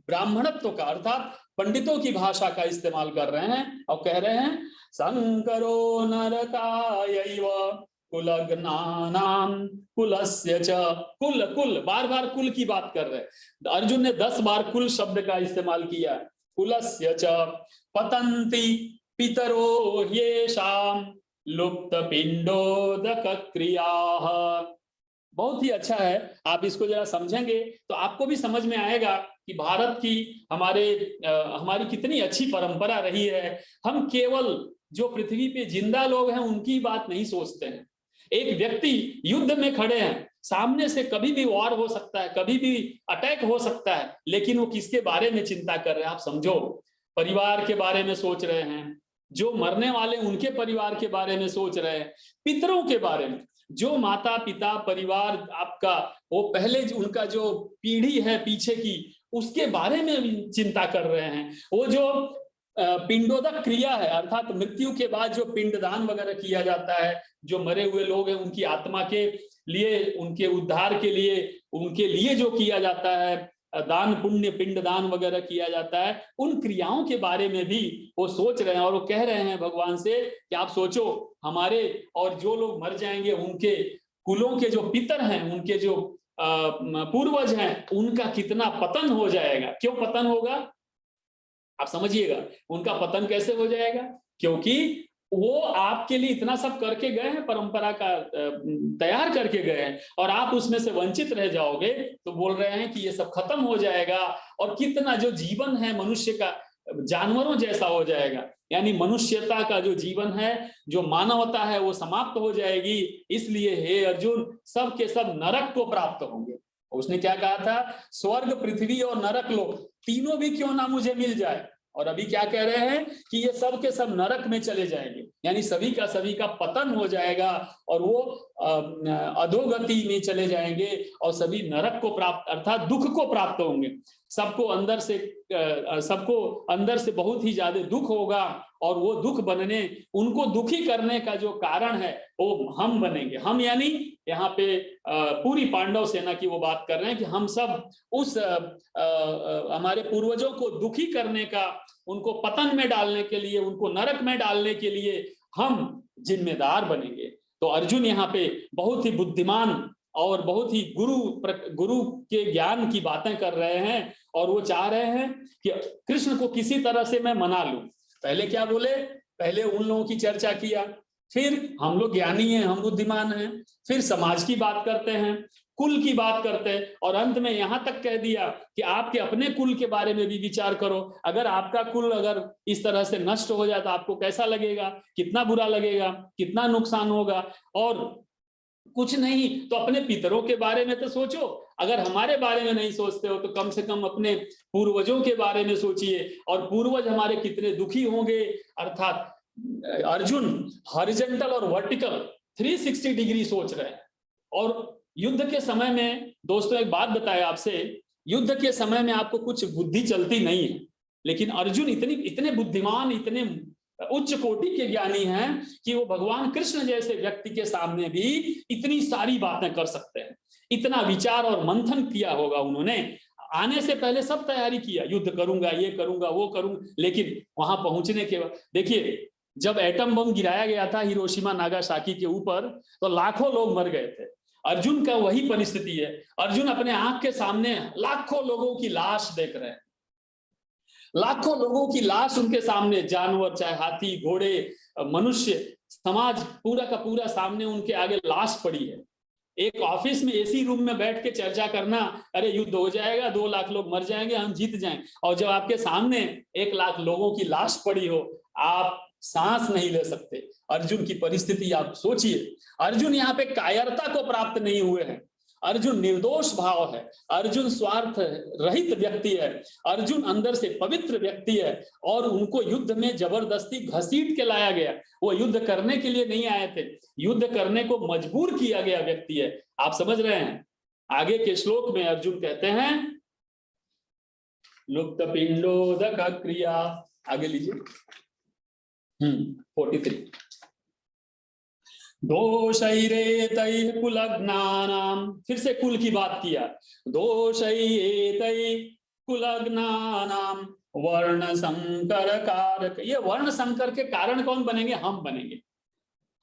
ब्राह्मणत्व का अर्थात पंडितों की भाषा का इस्तेमाल कर रहे हैं और कह रहे हैं संकरो नरकायैव कुलग्नानां कुलस्य च। कुल कुल बार बार कुल की बात कर रहे हैं। अर्जुन ने 10 बार कुल शब्द का इस्तेमाल किया। कुलस्य च पतन्ति पितरो येषां लुप्त पिंडोदक क्रियाः। बहुत ही अच्छा है, आप इसको जरा समझेंगे तो आपको भी समझ में आएगा कि भारत की हमारी कितनी अच्छी परंपरा रही है। हम केवल जो पृथ्वी पे जिंदा लोग हैं उनकी बात नहीं सोचते हैं। एक व्यक्ति युद्ध में खड़े हैं, सामने से कभी भी वॉर हो सकता है, कभी भी अटैक हो सकता है, लेकिन वो किसके बारे में चिंता कर रहे हैं आप समझो। परिवार के बारे में सोच रहे हैं, जो मरने वाले उनके परिवार के बारे में सोच रहे हैं, पितरों के बारे में, जो माता पिता परिवार आपका वो पहले उनका जो पीढ़ी है पीछे की, उसके बारे में चिंता कर रहे हैं। वो जो पिंडोदक क्रिया है, अर्थात मृत्यु के बाद जो पिंडदान वगैरह किया जाता है, जो मरे हुए लोग हैं उनकी आत्मा के लिए, उनके उद्धार के लिए, उनके लिए जो किया जाता है, दान पुण्य पिंडदान वगैरह किया जाता है, उन क्रियाओं के बारे में भी वो सोच रहे हैं। और वो कह रहे हैं भगवान से कि आप सोचो, हमारे और जो लोग मर जाएंगे उनके कुलों के जो पितर हैं, उनके जो पूर्वज हैं, उनका कितना पतन हो जाएगा। क्यों पतन होगा आप समझिएगा। उनका पतन कैसे हो जाएगा? क्योंकि वो आपके लिए इतना सब करके गए हैं, परंपरा का तैयार करके गए हैं, और आप उसमें से वंचित रह जाओगे तो बोल रहे हैं कि ये सब खत्म हो जाएगा। और कितना जो जीवन है मनुष्य का जानवरों जैसा हो जाएगा, यानी मनुष्यता का जो जीवन है, जो मानवता है, वो समाप्त हो जाएगी। इसलिए हे अर्जुन, सब के सब नरक को प्राप्त होंगे। उसने क्या कहा था? स्वर्ग, पृथ्वी और नरक लोक तीनों भी क्यों ना मुझे मिल जाए। और अभी क्या कह रहे हैं कि ये सब के सब नरक में चले जाएंगे, यानी सभी का पतन हो जाएगा और वो अधोगति में चले जाएंगे और सभी नरक को प्राप्त अर्थात दुख को प्राप्त होंगे। सबको अंदर से बहुत ही ज्यादा दुख होगा, और वो दुख बनने, उनको दुखी करने का जो कारण है वो हम बनेंगे। हम यानी यहाँ पे पूरी पांडव सेना की वो बात कर रहे हैं कि हम सब उस हमारे पूर्वजों को दुखी करने का, उनको पतन में डालने के लिए, उनको नरक में डालने के लिए हम जिम्मेदार बनेंगे। तो अर्जुन यहाँ पे बहुत ही बुद्धिमान और बहुत ही गुरु के ज्ञान की बातें कर रहे हैं, और वो चाह रहे हैं कि कृष्ण को किसी तरह से मैं मना लूं। पहले क्या बोले? पहले उन लोगों की चर्चा किया, फिर हम लोग ज्ञानी हैं, हम बुद्धिमान हैं, फिर समाज की बात करते हैं, कुल की बात करते हैं, और अंत में यहां तक कह दिया कि आपके अपने कुल के बारे में भी विचार करो। अगर आपका कुल अगर इस तरह से नष्ट हो जाए तो आपको कैसा लगेगा, कितना बुरा लगेगा, कितना नुकसान होगा। और कुछ नहीं तो अपने पितरों के बारे में तो सोचो। अगर हमारे बारे में नहीं सोचते हो तो कम से कम अपने पूर्वजों के बारे में सोचिए, और पूर्वज हमारे कितने दुखी होंगे। अर्थात अर्जुन हॉरिजॉन्टल और वर्टिकल 360 डिग्री सोच रहे हैं। और युद्ध के समय में दोस्तों एक बात बताए आपसे, युद्ध के समय में आपको कुछ बुद्धि चलती नहीं है, लेकिन अर्जुन इतने बुद्धिमान, इतने उच्च कोटि के ज्ञानी हैं कि वो भगवान कृष्ण जैसे व्यक्ति के सामने भी इतनी सारी बातें कर सकते हैं। इतना विचार और मंथन किया होगा उन्होंने, आने से पहले सब तैयारी किया, युद्ध करूंगा, ये करूंगा, वो करूंगा, लेकिन वहां पहुंचने के बाद देखिए जब एटम बम गिराया गया था हिरोशिमा नागासाकी के ऊपर, तो लाखों लोग मर गए थे। अर्जुन का वही परिस्थिति है। अर्जुन अपने आंख के सामने लाखों लोगों की लाश देख रहे हैं, लाखों लोगों की लाश उनके सामने, जानवर चाहे हाथी घोड़े मनुष्य समाज पूरा का पूरा सामने उनके आगे लाश पड़ी है। एक ऑफिस में एसी रूम में बैठ के चर्चा करना, अरे युद्ध हो जाएगा, 2 लाख लोग मर जाएंगे, हम जीत जाएं, और जब आपके सामने 1 लाख लोगों की लाश पड़ी हो, आप सांस नहीं ले सकते। अर्जुन की परिस्थिति आप सोचिए। अर्जुन यहाँ पे कायरता को प्राप्त नहीं हुए हैं, अर्जुन निर्दोष भाव है, अर्जुन स्वार्थ रहित व्यक्ति है, अर्जुन अंदर से पवित्र व्यक्ति है, और उनको युद्ध में जबरदस्ती घसीट के लाया गया। वो युद्ध करने के लिए नहीं आए थे, युद्ध करने को मजबूर किया गया व्यक्ति है। आप समझ रहे हैं? आगे के श्लोक में अर्जुन कहते हैं लुप्त पिंडोदक क्रिया, आगे लीजिए 43 दोषैरेतैः कुलग्नानां, फिर से कुल की बात किया, दोषैरेतैः कुलग्नानां वर्ण संकर कारक। ये वर्ण संकर के कारण कौन बनेंगे? हम बनेंगे।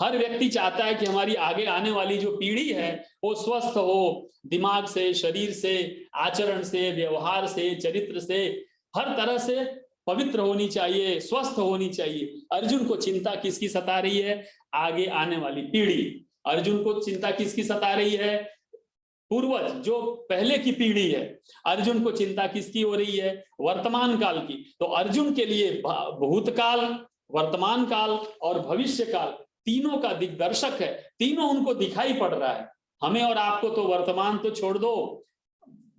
हर व्यक्ति चाहता है कि हमारी आगे आने वाली जो पीढ़ी है वो स्वस्थ हो, दिमाग से, शरीर से, आचरण से, व्यवहार से, चरित्र से, हर तरह से पवित्र होनी चाहिए, स्वस्थ होनी चाहिए। अर्जुन को चिंता किसकी सता रही है? आगे आने वाली पीढ़ी। अर्जुन को चिंता किसकी सता रही है? पूर्वज, जो पहले की पीढ़ी है। अर्जुन को चिंता किसकी हो रही है? वर्तमान काल की। तो अर्जुन के लिए भूतकाल, वर्तमान काल और भविष्य काल तीनों का दिग्दर्शक है, तीनों उनको दिखाई पड़ रहा है। हमें और आपको तो वर्तमान तो छोड़ दो,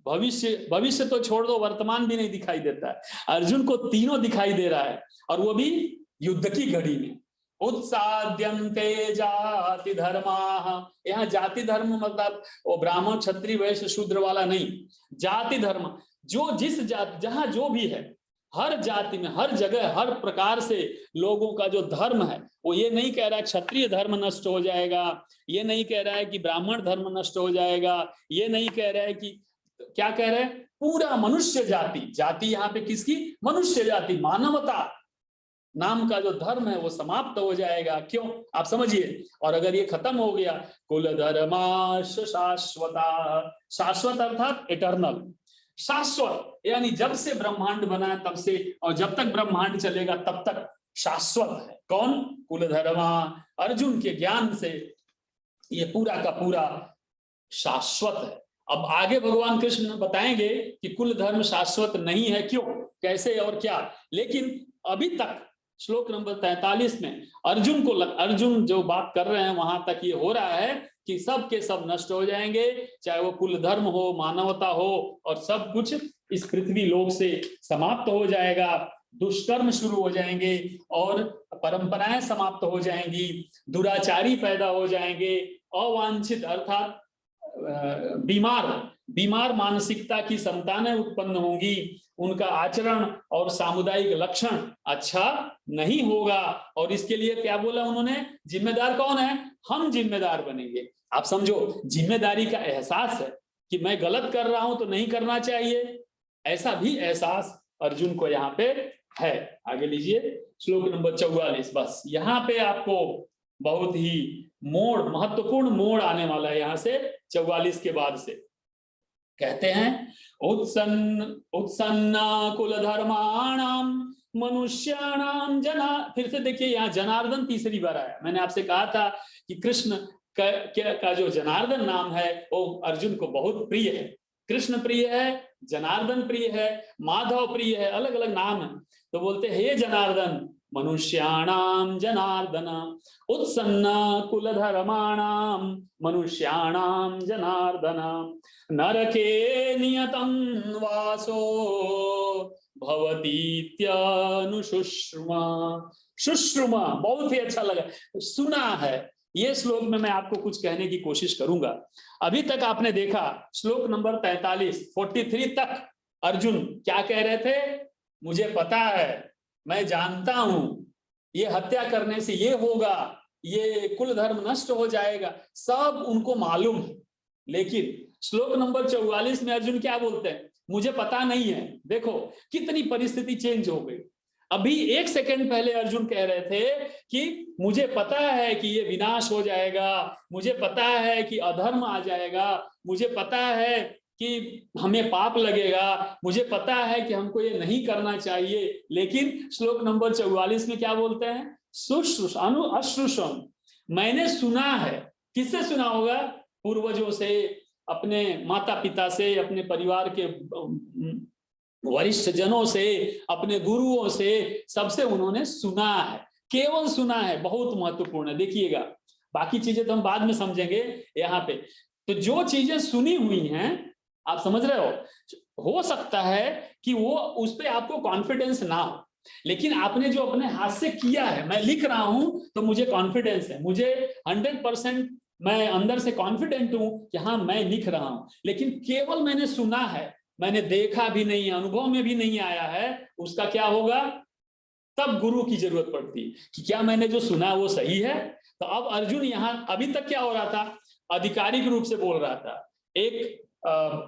भविष्य तो छोड़ दो, वर्तमान भी नहीं दिखाई देता है। अर्जुन को तीनों दिखाई दे रहा है, और वो भी युद्ध की घड़ी में। उत्साद्यन्ते जाति धर्माः, यहाँ जाति धर्म मतलब वो ब्राह्मण क्षत्रिय वैश्य शूद्र वाला नहीं, जाति धर्म, जो जिस जाति जहां जो भी है, हर जाति में, हर जगह, हर प्रकार से लोगों का जो धर्म है, वो ये नहीं कह रहा है क्षत्रिय धर्म नष्ट हो जाएगा, ये नहीं कह रहा है कि ब्राह्मण धर्म नष्ट हो जाएगा, ये नहीं कह रहा है कि, क्या कह रहे हैं? पूरा मनुष्य जाति, जाति यहाँ पे किसकी? मनुष्य जाति, मानवता नाम का जो धर्म है वो समाप्त हो जाएगा। क्यों? आप समझिए। और अगर ये खत्म हो गया, कुल धर्माश शाश्वता, शाश्वत अर्थात इटर्नल, शाश्वत यानी जब से ब्रह्मांड बना है तब से, और जब तक ब्रह्मांड चलेगा तब तक शाश्वत है। कौन? कुल धर्मा। अर्जुन के ज्ञान से ये पूरा का पूरा शाश्वत है। अब आगे भगवान कृष्ण बताएंगे कि कुल धर्म शाश्वत नहीं है, क्यों, कैसे और क्या। लेकिन अभी तक श्लोक नंबर 43 में अर्जुन जो बात कर रहे हैं वहां तक ये हो रहा है कि सब के सब नष्ट हो जाएंगे, चाहे वो कुल धर्म हो, मानवता हो, और सब कुछ इस पृथ्वी लोक से समाप्त हो जाएगा। दुष्कर्म शुरू हो जाएंगे और परंपराएं समाप्त हो जाएंगी, दुराचारी पैदा हो जाएंगे, अवांछित अर्थात बीमार मानसिकता की संतानें उत्पन्न होंगी, उनका आचरण और सामुदायिक लक्षण अच्छा नहीं होगा। और इसके लिए क्या बोला उन्होंने? जिम्मेदार कौन है? हम जिम्मेदार बनेंगे। आप समझो, जिम्मेदारी का एहसास है कि मैं गलत कर रहा हूं तो नहीं करना चाहिए, ऐसा भी एहसास अर्जुन को यहाँ पे है। आगे लीजिए श्लोक नंबर 44। बस यहाँ पे आपको बहुत ही महत्वपूर्ण मोड़ आने वाला है। यहाँ से 44 के बाद से कहते हैं उत्सन्ना कुल धर्माणाम मनुष्याणाम जना। फिर से देखिए, यहाँ जनार्दन तीसरी बार आया। मैंने आपसे कहा था कि कृष्ण का जो जनार्दन नाम है वो अर्जुन को बहुत प्रिय है। कृष्ण प्रिय है, जनार्दन प्रिय है, माधव प्रिय है, अलग अलग नाम है। तो बोलते हे जनार्दन, मनुष्याणाम जनार्दन, उत्सन्ना कुल धर्माणाम मनुष्याणाम जनार्दन, नरके नियतं वासो भवतीत्यनुशुश्रुमा। शुश्रुमा बहुत ही अच्छा लगा, सुना है। ये श्लोक में मैं आपको कुछ कहने की कोशिश करूंगा। अभी तक आपने देखा श्लोक नंबर 43 तक अर्जुन क्या कह रहे थे? मुझे पता है, मैं जानता हूं, ये हत्या करने से ये होगा, ये कुल धर्म नष्ट हो जाएगा, सब उनको मालूम है। लेकिन श्लोक नंबर 44 में अर्जुन क्या बोलते हैं? मुझे पता नहीं है। देखो कितनी परिस्थिति चेंज हो गई। अभी 1 सेकंड पहले अर्जुन कह रहे थे कि मुझे पता है कि ये विनाश हो जाएगा, मुझे पता है कि अधर्म आ जाएगा, मुझे पता है कि हमें पाप लगेगा, मुझे पता है कि हमको ये नहीं करना चाहिए। लेकिन श्लोक नंबर 44 में क्या बोलते हैं? शुश्रूषानु अश्रुषम, मैंने सुना है। किससे सुना होगा? पूर्वजों से, अपने माता पिता से, अपने परिवार के वरिष्ठ जनों से, अपने गुरुओं से, सबसे उन्होंने सुना है, केवल सुना है। बहुत महत्वपूर्ण है, देखिएगा। बाकी चीजें तो हम बाद में समझेंगे यहाँ पे। तो जो चीजें सुनी हुई हैं, आप समझ रहे हो सकता है कि वो उस पर आपको कॉन्फिडेंस ना हो, लेकिन आपने जो अपने हाथ से किया है, मैं लिख रहा हूं तो मुझे कॉन्फिडेंस है, मुझे 100% मैं अंदर से कॉन्फिडेंट हूं कि हाँ मैं लिख रहा हूं। लेकिन केवल मैंने सुना है, मैंने देखा भी नहीं, अनुभव में भी नहीं आया है, उसका क्या होगा? तब गुरु की जरूरत पड़ती है कि क्या मैंने जो सुना वो सही है। तो अब अर्जुन यहाँ, अभी तक क्या हो रहा था? आधिकारिक रूप से बोल रहा था, एक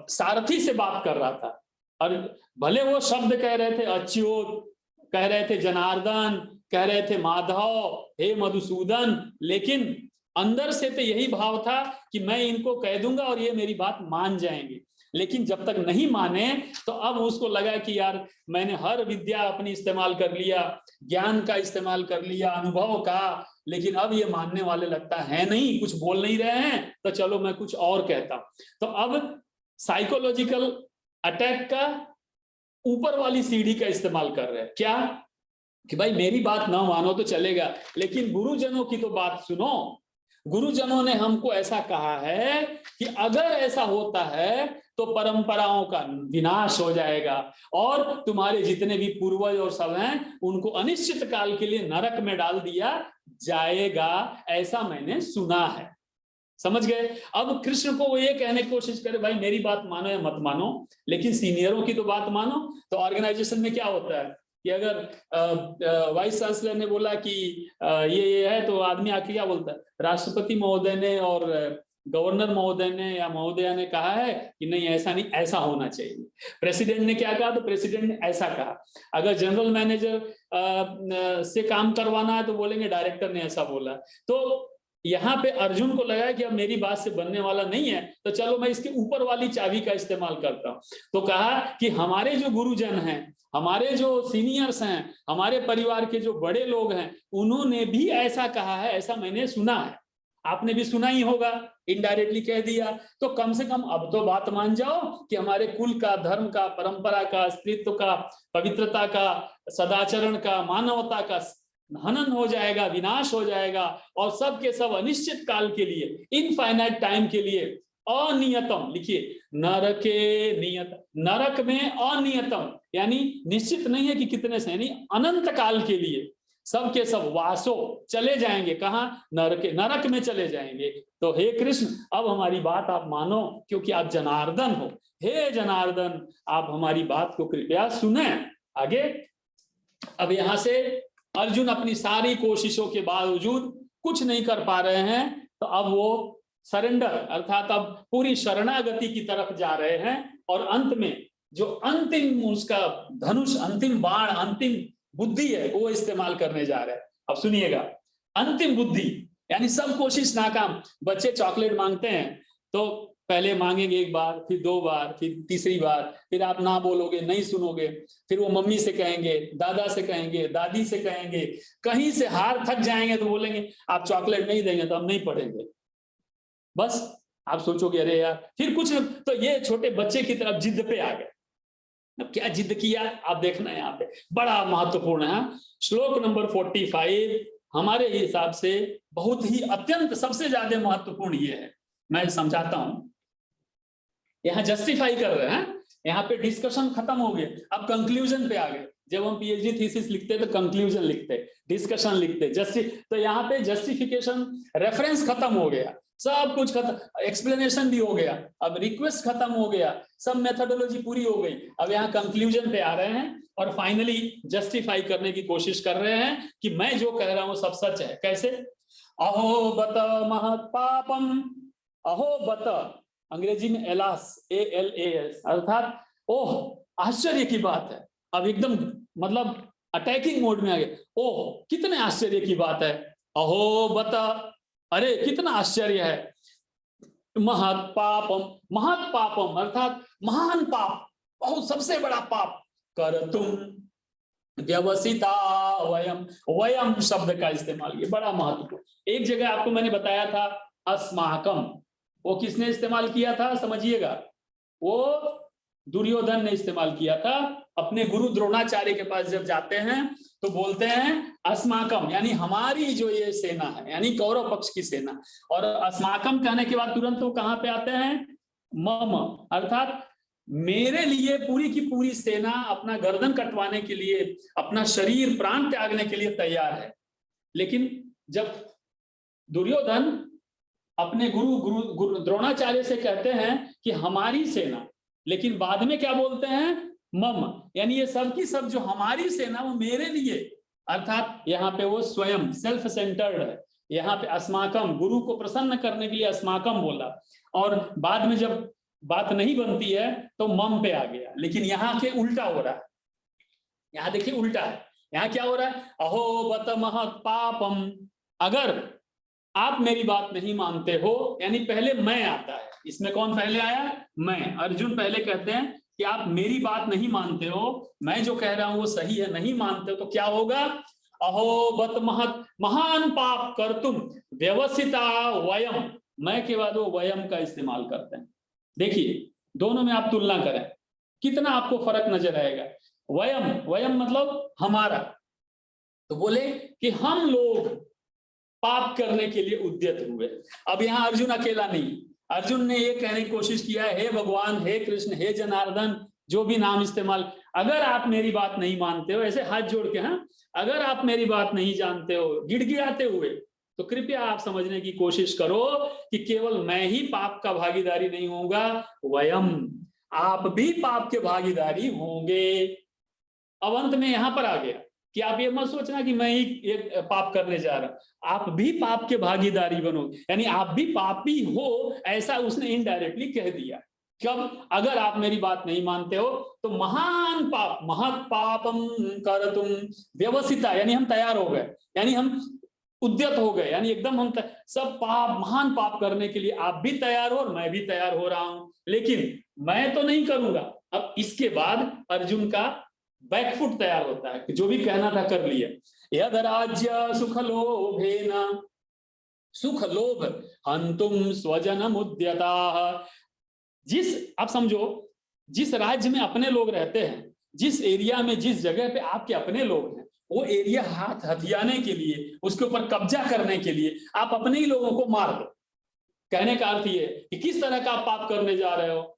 सारथी से बात कर रहा था, और भले वो शब्द कह रहे थे अच्युत, कह रहे थे जनार्दन, कह रहे थे माधव, हे मधुसूदन, लेकिन अंदर से तो यही भाव था कि मैं इनको कह दूंगा और ये मेरी बात मान जाएंगे। लेकिन जब तक नहीं माने तो अब उसको लगा कि यार मैंने हर विद्या अपनी इस्तेमाल कर लिया, ज्ञान का इस्तेमाल कर लिया, अनुभव का, लेकिन अब ये मानने वाले लगता है नहीं, कुछ बोल नहीं रहे हैं, तो चलो मैं कुछ और कहता हूं। तो अब साइकोलॉजिकल अटैक का ऊपर वाली सीढ़ी का इस्तेमाल कर रहे हैं। क्या? कि भाई मेरी बात ना मानो तो चलेगा, लेकिन गुरुजनों की तो बात सुनो। गुरुजनों ने हमको ऐसा कहा है कि अगर ऐसा होता है तो परंपराओं का विनाश हो जाएगा और तुम्हारे जितने भी पूर्वज और सब हैं उनको अनिश्चित काल के लिए नरक में डाल दिया जाएगा, ऐसा मैंने सुना है। समझ गए? अब कृष्ण को वो ये कहने की कोशिश करे, भाई मेरी बात मानो या मत मानो, लेकिन सीनियरों की तो बात मानो। तो ऑर्गेनाइजेशन में क्या होता है कि अगर वाइस चांसलर ने बोला कि ये है, तो आदमी आके क्या बोलता है? राष्ट्रपति महोदय ने और गवर्नर महोदय ने या महोदया ने कहा है कि नहीं ऐसा नहीं, ऐसा होना चाहिए। प्रेसिडेंट ने क्या कहा? तो प्रेसिडेंट ने ऐसा कहा। अगर जनरल मैनेजर से काम करवाना है तो बोलेंगे डायरेक्टर ने ऐसा बोला। तो यहाँ पे अर्जुन को लगा कि अब मेरी बात से बनने वाला नहीं है, तो चलो मैं इसके ऊपर वाली चाबी का इस्तेमाल करता हूं। तो कहा कि हमारे जो गुरुजन हैं, हमारे जो सीनियर्स हैं, हमारे परिवार के जो बड़े लोग हैं, उन्होंने भी ऐसा कहा है, ऐसा मैंने सुना है। आपने भी सुना ही होगा, इनडायरेक्टली कह दिया। तो कम से कम अब तो बात मान जाओ कि हमारे कुल का, धर्म का, परंपरा का, अस्तित्व का, पवित्रता का, सदाचरण का, मानवता का हनन हो जाएगा, विनाश हो जाएगा, और सब के सब अनिश्चित काल के लिए, इनफाइनाइट टाइम के लिए, अनियतम, लिखिए नरके नियत, नरक में अनियतम यानी निश्चित नहीं है कि कितने से, यानी अनंत काल के लिए सब के सब वासो चले जाएंगे। कहां? नरक में चले जाएंगे। तो हे कृष्ण, अब हमारी बात आप मानो, क्योंकि आप जनार्दन हो। हे जनार्दन, आप हमारी बात को कृपया सुने। आगे अब यहां से अर्जुन अपनी सारी कोशिशों के बावजूद कुछ नहीं कर पा रहे हैं, तो अब वो सरेंडर अर्थात अब पूरी शरणागति की तरफ जा रहे हैं, और अंत में जो अंतिम उसका धनुष, अंतिम बाण, अंतिम बुद्धि है, वो इस्तेमाल करने जा रहे हैं। अब सुनिएगा, अंतिम बुद्धि यानी सब कोशिश नाकाम। बच्चे चॉकलेट मांगते हैं तो पहले मांगेंगे एक बार, फिर 2 बार, फिर तीसरी बार, फिर आप ना बोलोगे, नहीं सुनोगे, फिर वो मम्मी से कहेंगे, दादा से कहेंगे, दादी से कहेंगे, कहीं से हार थक जाएंगे तो बोलेंगे आप चॉकलेट नहीं देंगे तो हम नहीं पढ़ेंगे। बस आप सोचोगे अरे यार, फिर कुछ, तो ये छोटे बच्चे की तरफ जिद पे आ गए। अब क्या जिद किया आप देखना, यहाँ पे बड़ा महत्वपूर्ण है। श्लोक नंबर 45 हमारे हिसाब से बहुत ही अत्यंत सबसे ज्यादा महत्वपूर्ण ये है, मैं समझाता हूं। यहाँ जस्टिफाई कर रहे हैं, यहाँ पे डिस्कशन खत्म हो गया, अब कंक्लूजन पे आ गए। जब हम पीएचडी थीसिस लिखते तो कंक्लूजन लिखते, डिस्कशन लिखते, तो यहाँ पे जस्टिफिकेशन, रेफरेंस खत्म हो गया, सब कुछ खत्म, एक्सप्लेनेशन भी हो गया, अब रिक्वेस्ट खत्म हो गया, सब मेथोडोलॉजी पूरी हो गई। अब यहाँ कंक्लूजन पे आ रहे हैं और फाइनली जस्टिफाई करने की कोशिश कर रहे हैं कि मैं जो कह रहा हूं सब सच है। कैसे? अहो बत महत पापम, अहो बत अंग्रेजी में एलास, ALAS, अर्थात ओह आश्चर्य की बात है। अब एकदम मतलब अटैकिंग मोड में आ गए। ओह कितने आश्चर्य की बात है, अहो बता, अरे कितना आश्चर्य है। महत पापम अर्थात महान पाप, बहुत सबसे बड़ा पाप, कर तुम व्यवसिता वयम, वयम शब्द का इस्तेमाल, ये बड़ा महत्वपूर्ण। एक जगह आपको मैंने बताया था अस्माकम, वो किसने इस्तेमाल किया था समझिएगा, वो दुर्योधन ने इस्तेमाल किया था। अपने गुरु द्रोणाचार्य के पास जब जाते हैं तो बोलते हैं अस्माकम, यानी हमारी जो ये सेना है, यानी कौरव पक्ष की सेना। और अस्माकम कहने के बाद तुरंत वो कहां पे आते हैं, मम, अर्थात मेरे लिए पूरी की पूरी सेना अपना गर्दन कटवाने के लिए, अपना शरीर प्राण त्यागने के लिए तैयार है। लेकिन जब दुर्योधन अपने गुरु द्रोणाचार्य से कहते हैं कि हमारी सेना, लेकिन बाद में क्या बोलते हैं, मम, यानी ये सब की सब जो हमारी सेना वो मेरे लिए, अर्थात यहाँ पे वो स्वयं सेल्फ सेंटर्ड है। यहाँ पे अस्माकम, गुरु को प्रसन्न करने के लिए अस्माकम बोला, और बाद में जब बात नहीं बनती है तो मम पे आ गया। लेकिन यहाँ के उल्टा हो रहा है, यहाँ देखिए उल्टा है। यहाँ क्या हो रहा है, अहो बत महत पापम, अगर आप मेरी बात नहीं मानते हो, यानी पहले मैं आता है इसमें। कौन पहले आया, मैं। अर्जुन पहले कहते हैं कि आप मेरी बात नहीं मानते हो, मैं जो कह रहा हूं वो सही है, नहीं मानते हो तो क्या होगा, अहो बत महत, महान पाप कर तुम व्यवसिता वयम, मैं के बाद वो वयम का इस्तेमाल करते हैं। देखिए दोनों में आप तुलना करें, कितना आपको फर्क नजर आएगा। वयम, वयम मतलब हमारा, तो बोले कि हम लोग पाप करने के लिए उद्यत हुए। अब यहाँ अर्जुन अकेला नहीं, अर्जुन ने ये कहने की कोशिश किया है, हे भगवान, हे कृष्ण, हे जनार्दन, जो भी नाम इस्तेमाल, अगर आप मेरी बात नहीं मानते हो, ऐसे हाथ जोड़ के, हाँ, अगर आप मेरी बात नहीं जानते हो, गिड़गिड़ाते हुए, तो कृपया आप समझने की कोशिश करो कि केवल मैं ही पाप का भागीदारी नहीं होऊंगा, वयम, आप भी पाप के भागीदारी होंगे। अब अंत में यहां पर आ गया कि आप ये मत सोचना कि मैं ही एक पाप करने जा रहा हूं, आप भी पाप के भागीदारी बनोगे, यानी आप भी पापी हो, ऐसा उसने इनडायरेक्टली कह दिया। कब, अगर आप मेरी बात नहीं मानते हो तो महान पाप, महत पापम कर तुम व्यवसिता, यानी हम तैयार हो गए, यानी हम उद्यत हो गए, यानी एकदम हम सब पाप, महान पाप करने के लिए आप भी तैयार हो और मैं भी तैयार हो रहा हूं, लेकिन मैं तो नहीं करूंगा। अब इसके बाद अर्जुन का बैकफुट तैयार होता है कि जो भी कहना था कर लिया। यद राज्य सुख लोभेन, सुख लोभ हंतुम स्वजनम उद्यता, जिस, आप समझो, जिस राज्य में अपने लोग रहते हैं, जिस एरिया में, जिस जगह पे आपके अपने लोग हैं, वो एरिया हाथ हथियाने के लिए, उसके ऊपर कब्जा करने के लिए आप अपने ही लोगों को मार दो। कहने का अर्थ ये कि किस तरह का आप पाप करने जा रहे हो,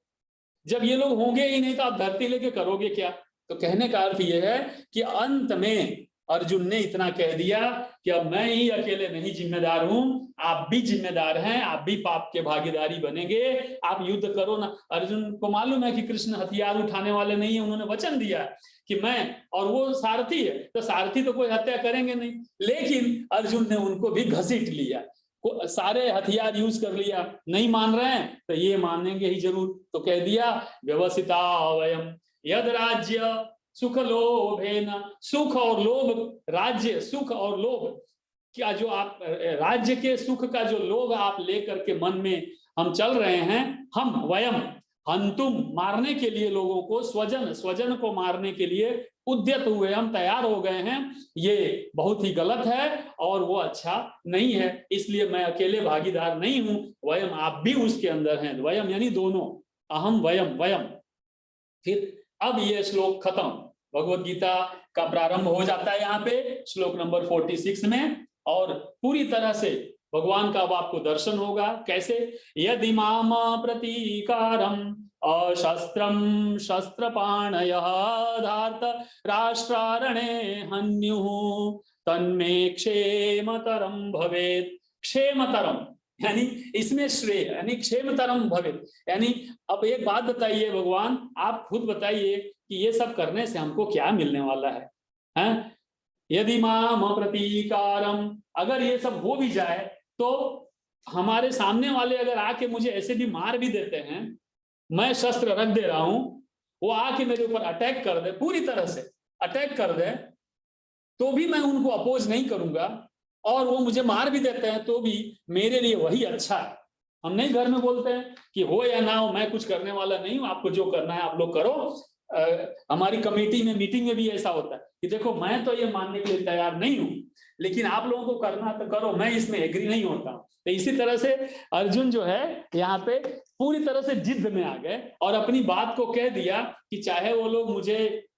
जब ये लोग होंगे ही नहीं तो आप धरती लेके करोगे क्या। तो कहने का अर्थ यह है कि अंत में अर्जुन ने इतना कह दिया कि अब मैं ही अकेले नहीं जिम्मेदार हूं, आप भी जिम्मेदार हैं, आप भी पाप के भागीदारी बनेंगे, आप युद्ध करो ना। अर्जुन को मालूम है कि कृष्ण हथियार उठाने वाले नहीं है, उन्होंने वचन दिया कि मैं, और वो सारथी है, तो सारथी तो कोई हत्या करेंगे नहीं, लेकिन अर्जुन ने उनको भी घसीट लिया, सारे हथियार यूज कर लिया। नहीं मान रहे हैं तो ये मानेंगे ही जरूर, तो कह दिया व्यवसिता वयम यद राज्य सुख लोभेन, सुख और लोभ, राज्य सुख और लोभ, क्या जो आप राज्य के सुख का जो लोभ आप लेकर के मन में हम चल रहे हैं, हम वयम, हंतुम, मारने के लिए लोगों को, स्वजन, स्वजन को मारने के लिए उद्यत हुए, हम तैयार हो गए हैं, ये बहुत ही गलत है और वो अच्छा नहीं है, इसलिए मैं अकेले भागीदार नहीं हूं, वयम, आप भी उसके अंदर हैं, वयम यानी दोनों, अहम वयम वयम। फिर अब ये श्लोक खत्म, भगवत गीता का प्रारंभ हो जाता है यहाँ पे श्लोक नंबर 46 में, और पूरी तरह से भगवान का अब आपको दर्शन होगा। कैसे, यदि माम प्रतीकारम अशस्त्रम शस्त्रपाणयः धार्त राष्ट्रारणे हन्युः तन्मे क्षेमतरम भवेत्। क्षेमतरम यानी इसमें श्रेय, यानी क्षेमतरम भवेत्, यानी अब एक बात बताइए भगवान, आप खुद बताइए कि ये सब करने से हमको क्या मिलने वाला है, हैं? यदि माम प्रतीकारम, अगर ये सब हो भी जाए तो हमारे सामने वाले अगर आके मुझे ऐसे भी मार भी देते हैं, मैं शस्त्र रख दे रहा हूं, वो आके मेरे ऊपर अटैक कर दे, पूरी तरह से अटैक कर दे, तो भी मैं उनको अपोज नहीं करूंगा, और वो मुझे मार भी देते हैं तो भी मेरे लिए वही अच्छा है। हम नहीं घर में बोलते हैं कि हो या ना हो, मैं कुछ करने वाला नहीं हूं, आपको जो करना है आप लोग करो। हमारी कमेटी में मीटिंग में भी ऐसा होता है कि देखो मैं तो ये मानने के लिए तैयार नहीं हूं, लेकिन आप लोगों को करना तो करो, मैं इसमें एग्री नहीं होता। तो इसी तरह से अर्जुन जो है यहाँ पे पूरी तरह से जिद में आ गए और अपनी बात को कह दिया कि चाहे वो लोग मुझे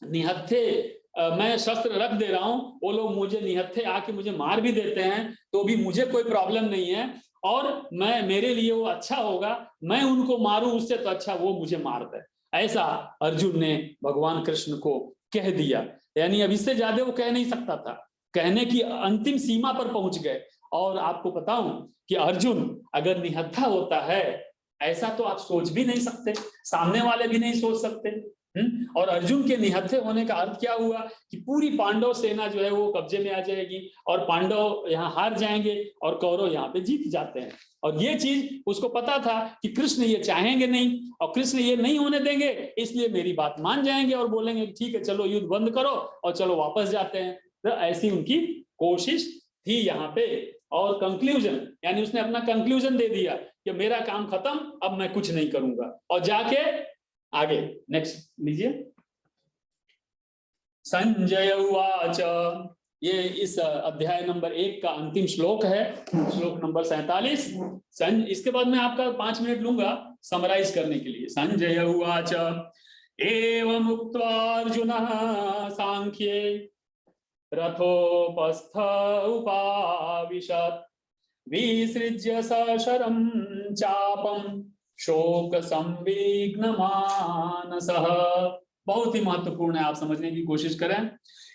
निहत्थे, मैं शस्त्र रख दे रहा हूं, वो लोग मुझे निहत्थे आके मुझे मार भी देते हैं तो भी मुझे कोई प्रॉब्लम नहीं है, और मैं, मेरे लिए वो अच्छा होगा, मैं उनको मारूं उससे तो अच्छा वो मुझे मार दे। ऐसा अर्जुन ने भगवान कृष्ण को कह दिया। यानी अब इससे ज्यादा वो कह नहीं सकता था, कहने की अंतिम सीमा पर पहुंच गए। और आपको बताऊं कि अर्जुन अगर निहत्था होता है, ऐसा तो आप सोच भी नहीं सकते, सामने वाले भी नहीं सोच सकते। और अर्जुन के निहत्थे होने का अर्थ क्या हुआ कि पूरी पांडव सेना जो है वो कब्जे में आ जाएगी, और पांडव यहाँ हार जाएंगे और कौरव यहाँ पे जीत जाते हैं। और ये चीज उसको पता था कि कृष्ण ये चाहेंगे नहीं, और कृष्ण ये नहीं होने देंगे, इसलिए मेरी बात मान जाएंगे और बोलेंगे ठीक है चलो युद्ध बंद करो और चलो वापस जाते हैं। तो ऐसी उनकी कोशिश थी यहाँ पे। और कंक्लूजन, यानी उसने अपना कंक्लूजन दे दिया कि मेरा काम खत्म, अब मैं कुछ नहीं करूंगा, और जाके आगे नेक्स्ट लीजिए। संजय उवाच, ये इस अध्याय नंबर 1 का अंतिम श्लोक है, श्लोक नंबर 47। इसके बाद मैं आपका 5 मिनट लूंगा समराइज करने के लिए। संजय उवाच एवं उक्त्वा अर्जुनः सांख्ये रथोपस्थ उपाविशत् विसृज्य सशरं चापं शोक संविघ्न मानसः। बहुत ही महत्वपूर्ण है, आप समझने की कोशिश करें।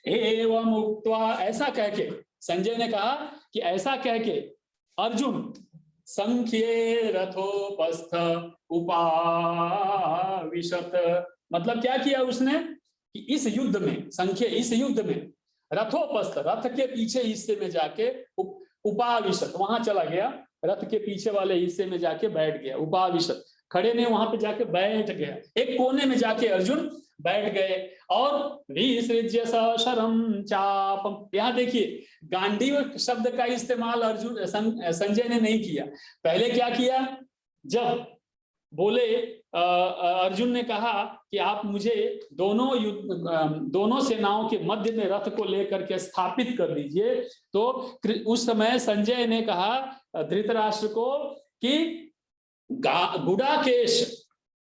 एवं उक्त्वा, ऐसा कह के, संजय ने कहा कि ऐसा कह के अर्जुन संख्ये रथोपस्थ उपाविशत, मतलब क्या किया उसने कि इस युद्ध में, संख्ये इस युद्ध में, रथोपस्थ रथ के पीछे हिस्से में जाके उपाविशत, वहां चला गया, रथ के पीछे वाले हिस्से में जाके बैठ गया। उपाविशत खड़े ने वहां पे जाके बैठ गया, एक कोने में जाके अर्जुन बैठ गए। और विसृज्य सशरम चापम, यहाँ देखिए गांडीव शब्द का इस्तेमाल अर्जुन संजय ने नहीं किया। पहले क्या किया, जब बोले अर्जुन ने कहा कि आप मुझे दोनों सेनाओं के मध्य में रथ को लेकर के स्थापित कर दीजिए, तो उस समय संजय ने कहा धृतराष्ट्र को कि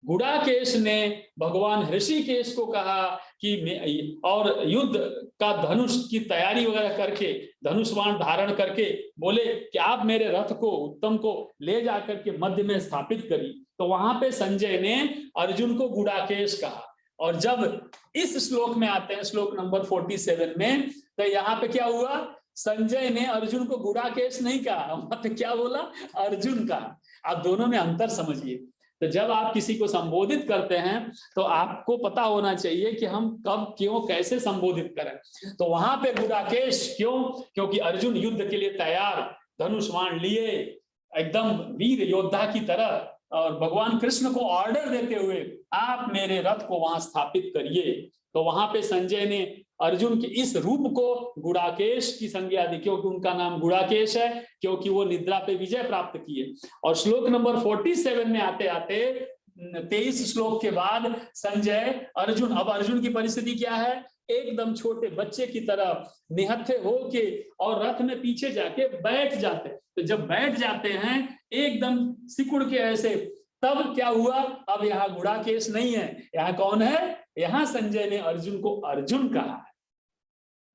गुडाकेश ने भगवान ऋषिकेश को कहा कि और युद्ध का धनुष की तैयारी वगैरह करके, धनुष बाण धारण करके बोले कि आप मेरे रथ को, उत्तम को ले जाकर के मध्य में स्थापित करी। तो वहां पे संजय ने अर्जुन को गुडाकेश कहा। और जब इस श्लोक में आते हैं, श्लोक नंबर 47 में, तो यहाँ पे क्या हुआ, संजय ने अर्जुन को गुडाकेश नहीं कहा, वहां पे क्या बोला, अर्जुन कहा। आप दोनों में अंतर समझिए। तो जब आप किसी को संबोधित करते हैं तो आपको पता होना चाहिए कि हम कब, क्यों, कैसे संबोधित करें। तो वहां पे गुडाकेश क्यों, क्योंकि अर्जुन युद्ध के लिए तैयार, धनुष बाण लिए, एकदम वीर योद्धा की तरह, और भगवान कृष्ण को ऑर्डर देते हुए आप मेरे रथ को वहां स्थापित करिए। तो वहां पे संजय ने अर्जुन के इस रूप को गुडाकेश की संज्ञा दी, क्योंकि उनका नाम गुडाकेश है, क्योंकि वो निद्रा पे विजय प्राप्त किए। और श्लोक नंबर 47 में आते आते 23 श्लोक के बाद संजय, अर्जुन, अब अर्जुन की परिस्थिति क्या है, एकदम छोटे बच्चे की तरह निहत्थे होके और रथ में पीछे जाके बैठ जाते। तो जब बैठ जाते हैं एकदम सिकुड़ के ऐसे, तब क्या हुआ, अब यहाँ गुडाकेश नहीं है, यहाँ कौन है, यहाँ संजय ने अर्जुन को अर्जुन कहा है।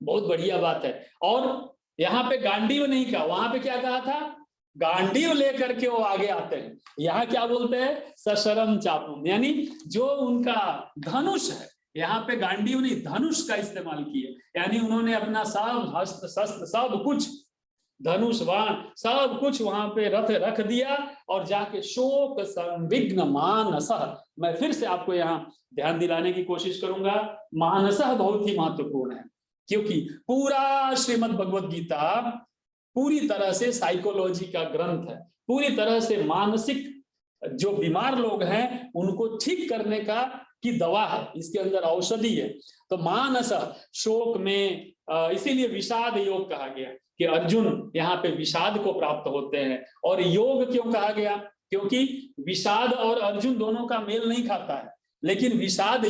बहुत बढ़िया बात है। और यहाँ पे गांडीव नहीं कहा, वहां पे क्या कहा था, गांडीव लेकर के वो आगे आते हैं। यहाँ क्या बोलते हैं, सशरम चापम, यानी जो उनका धनुष है, यहाँ पे गांडीव नहीं धनुष का इस्तेमाल किए, यानी उन्होंने अपना सब हस्त शस्त्र सब कुछ, धनुष बाण सब कुछ वहां पे रख दिया और जाके शोक संविघ्न मानसः, मैं फिर से आपको यहाँ ध्यान दिलाने की कोशिश करूंगा, मानसः बहुत ही महत्वपूर्ण है, क्योंकि पूरा श्रीमद् भगवद गीता पूरी तरह से साइकोलॉजी का ग्रंथ है, पूरी तरह से मानसिक जो बीमार लोग हैं उनको ठीक करने का की दवा है, इसके अंदर औषधि है। तो मानस शोक में इसीलिए विषाद योग कहा गया कि अर्जुन यहाँ पे विषाद को प्राप्त होते हैं। और योग क्यों कहा गया? क्योंकि विषाद और अर्जुन दोनों का मेल नहीं खाता है, लेकिन विषाद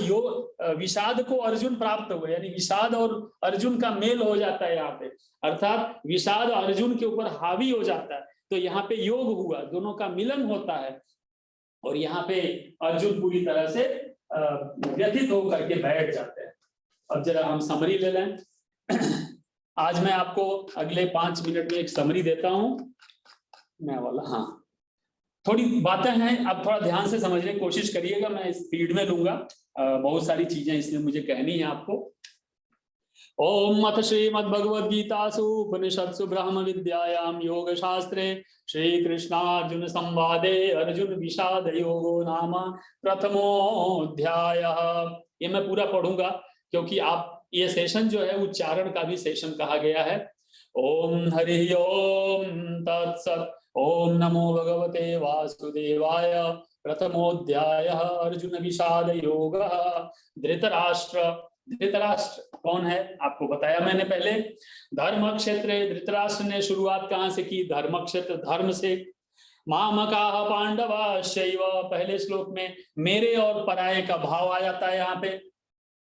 को अर्जुन प्राप्त हुए, यानी विषाद और अर्जुन का मेल हो जाता है यहाँ पे, अर्थात विषाद अर्जुन के ऊपर हावी हो जाता है, तो यहाँ पे योग हुआ, दोनों का मिलन होता है और यहाँ पे अर्जुन पूरी तरह से व्यथित होकर के बैठ जाते हैं। अब जरा हम समरी ले लें। आज मैं आपको अगले 5 मिनट में एक समरी देता हूं मैं वाला। हाँ, थोड़ी बातें हैं, आप थोड़ा ध्यान से समझने की कोशिश करिएगा, मैं स्पीड में लूंगा, बहुत सारी चीजें इसमें मुझे कहनी है आपको। ओम अथ श्रीमद्भगवद्गीतासु उपनिषत्सु ब्रह्म विद्यायां योग शास्त्रे श्री कृष्णार्जुन संवादे अर्जुन विषाद योगो नाम प्रथमोऽध्यायः। ये मैं पूरा पढ़ूंगा क्योंकि आप ये सेशन जो है उच्चारण का भी सेशन कहा गया है। ओम हरि ओम तत्सत्। ओम नमो भगवते वासुदेवाय। प्रथमोऽध्यायः अर्जुन विषाद योगः। धृतराष्ट्र कौन है आपको बताया मैंने पहले। धर्म क्षेत्रे धृतराष्ट्र ने शुरुआत कहां से की? धर्म क्षेत्र, धर्म से। मामकाः पांडवाश्चैव, पहले श्लोक में मेरे और पराये का भाव आ जाता है यहाँ पे।